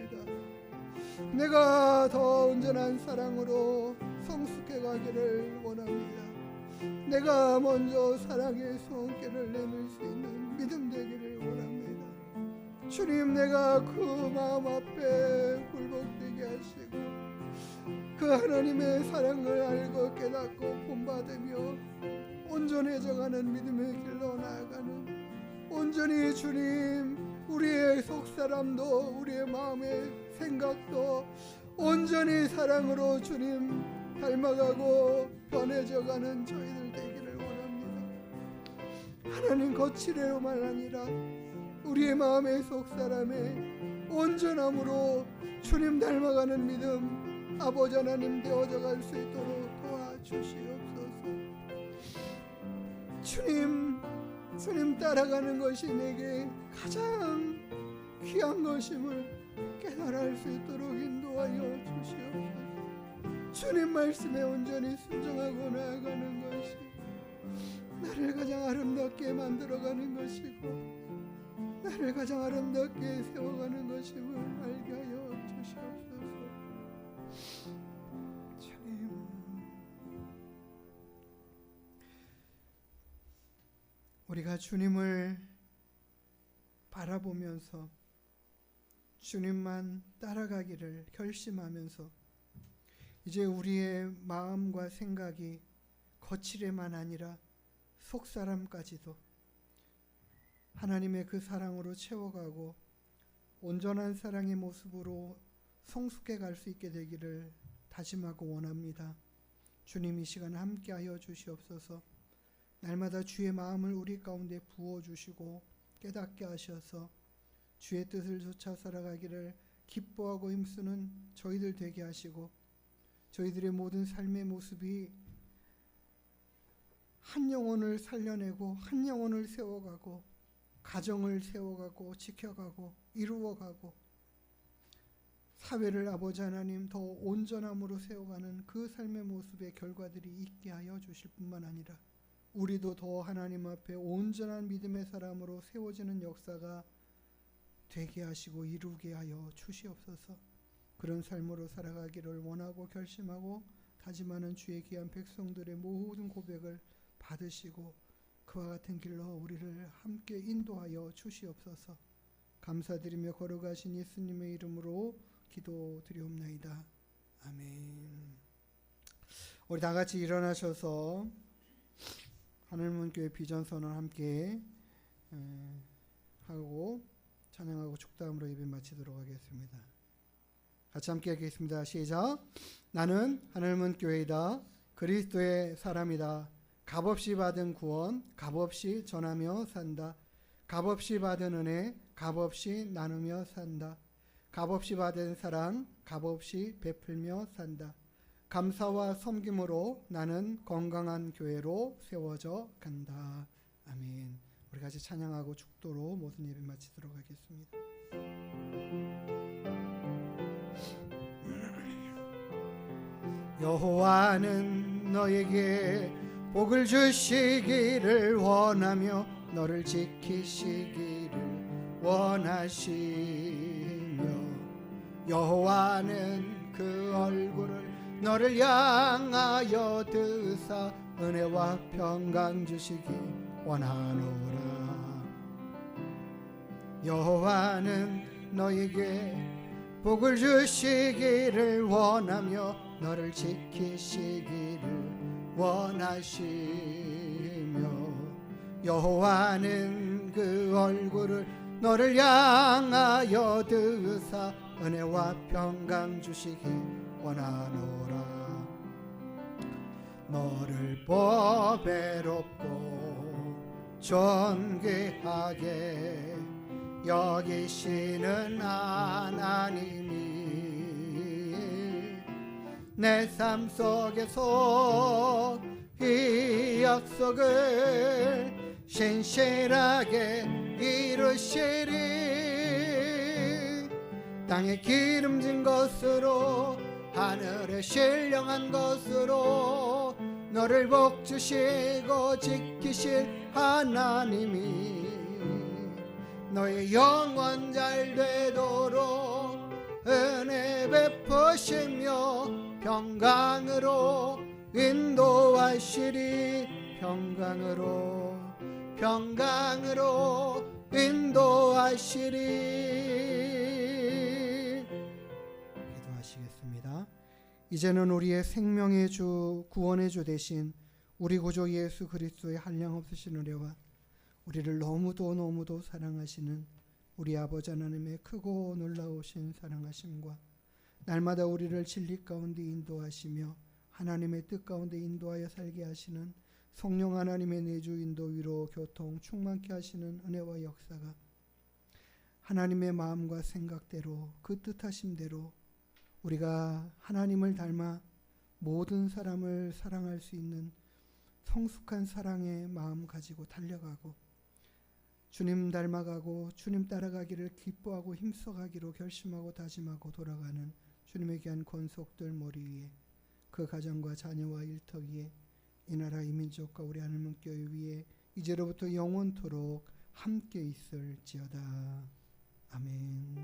내가 더 온전한 사랑으로 성숙해 가기를 원합니다. 내가 먼저 사랑의 손길을 내밀 수 있는 믿음 되기를 원합니다. 주님, 내가 그 마음 앞에 굴복되게 하시고 그 하나님의 사랑을 알고 깨닫고 본받으며 온전해져가는 믿음의 길로 나아가는, 온전히 주님 우리의 속사람도 우리의 마음의 생각도 온전히 사랑으로 주님 닮아가고 변해져가는 저희들 되기를 원합니다. 하나님, 거칠애로만 아니라 우리의 마음의 속사람의 온전함으로 주님 닮아가는 믿음 아버지 하나님 되어져 갈 수 있도록 도와주시옵소서. 주님 따라가는 것이 내게 가장 귀한 것임을 깨달을 수 있도록 인도하여 주시옵소서. 주님 말씀에 온전히 순종하고 나아가는 것이 나를 가장 아름답게 만들어가는 것이고 나를 가장 아름답게 세워가는 것임을 알게 하여 주시옵소서. 주님, 우리가 주님을 바라보면서 주님만 따라가기를 결심하면서 이제 우리의 마음과 생각이 거칠에만 아니라 속사람까지도 하나님의 그 사랑으로 채워가고 온전한 사랑의 모습으로 성숙해 갈 수 있게 되기를 다짐하고 원합니다. 주님, 이 시간 함께하여 주시옵소서. 날마다 주의 마음을 우리 가운데 부어주시고 깨닫게 하셔서 주의 뜻을 쫓아 살아가기를 기뻐하고 힘쓰는 저희들 되게 하시고 저희들의 모든 삶의 모습이 한 영혼을 살려내고 한 영혼을 세워가고 가정을 세워가고 지켜가고 이루어가고 사회를 아버지 하나님 더 온전함으로 세워가는 그 삶의 모습의 결과들이 있게 하여 주실 뿐만 아니라 우리도 더 하나님 앞에 온전한 믿음의 사람으로 세워지는 역사가 되게 하시고 이루게 하여 주시옵소서. 그런 삶으로 살아가기를 원하고 결심하고 다짐하는 주의 귀한 백성들의 모든 고백을 받으시고 그와 같은 길로 우리를 함께 인도하여 주시옵소서. 감사드리며 걸어가신 예수님의 이름으로 기도드리옵나이다. 아멘. 우리 다 같이 일어나셔서 하늘문교회 비전선언 함께 하고 찬양하고 축도함으로 예배 마치도록 하겠습니다. 같이 함께 하겠습니다. 시작. 나는 하늘문교회이다. 그리스도의 사람이다. 값없이 받은 구원 값없이 전하며 산다. 값없이 받은 은혜 값없이 나누며 산다. 값없이 받은 사랑 값없이 베풀며 산다. 감사와 섬김으로 나는 건강한 교회로 세워져 간다. 아멘. 우리 같이 찬양하고 축도로 모든 예배 마치도록 하겠습니다. 여호와는 너에게 복을 주시기를 원하며 너를 지키시기를 원하시며 여호와는 그 얼굴을 너를 향하여 드사 은혜와 평강 주시기 원하노라. 여호와는 너에게 복을 주시기를 원하며 너를 지키시기를 원하시며 여호와는 그 얼굴을 너를 향하여 드사 은혜와 평강 주시기 원하노라. 너를 보배롭고 존귀하게 여기시는 하나님이 내 삶 속에서 이 약속을 신실하게 이루시리. 땅에 기름진 것으로 하늘에 신령한 것으로 너를 복주시고 지키실 하나님이 너의 영원 잘 되도록 은혜 베푸시며 평강으로 인도하시리. 평강으로 인도하시리. 기도하시겠습니다. 이제는 우리의 생명의 주 구원의 주 되신 우리 구주 예수 그리스도의 한량없으신 은혜와 우리를 너무도 사랑하시는 우리 아버지 하나님의 크고 놀라우신 사랑하심과 날마다 우리를 진리 가운데 인도하시며 하나님의 뜻 가운데 인도하여 살게 하시는 성령 하나님의 내주 인도 위로 교통 충만케 하시는 은혜와 역사가 하나님의 마음과 생각대로 그 뜻하심대로 우리가 하나님을 닮아 모든 사람을 사랑할 수 있는 성숙한 사랑의 마음 가지고 달려가고 주님 닮아가고 주님 따라가기를 기뻐하고 힘써가기로 결심하고 다짐하고 돌아가는 주님의 귀한 권속들 머리 위에 그 가정과 자녀와 일터 위에 이 나라 이 민족과 우리 하늘문교회 위에 이제로부터 영원토록 함께 있을지어다. 아멘.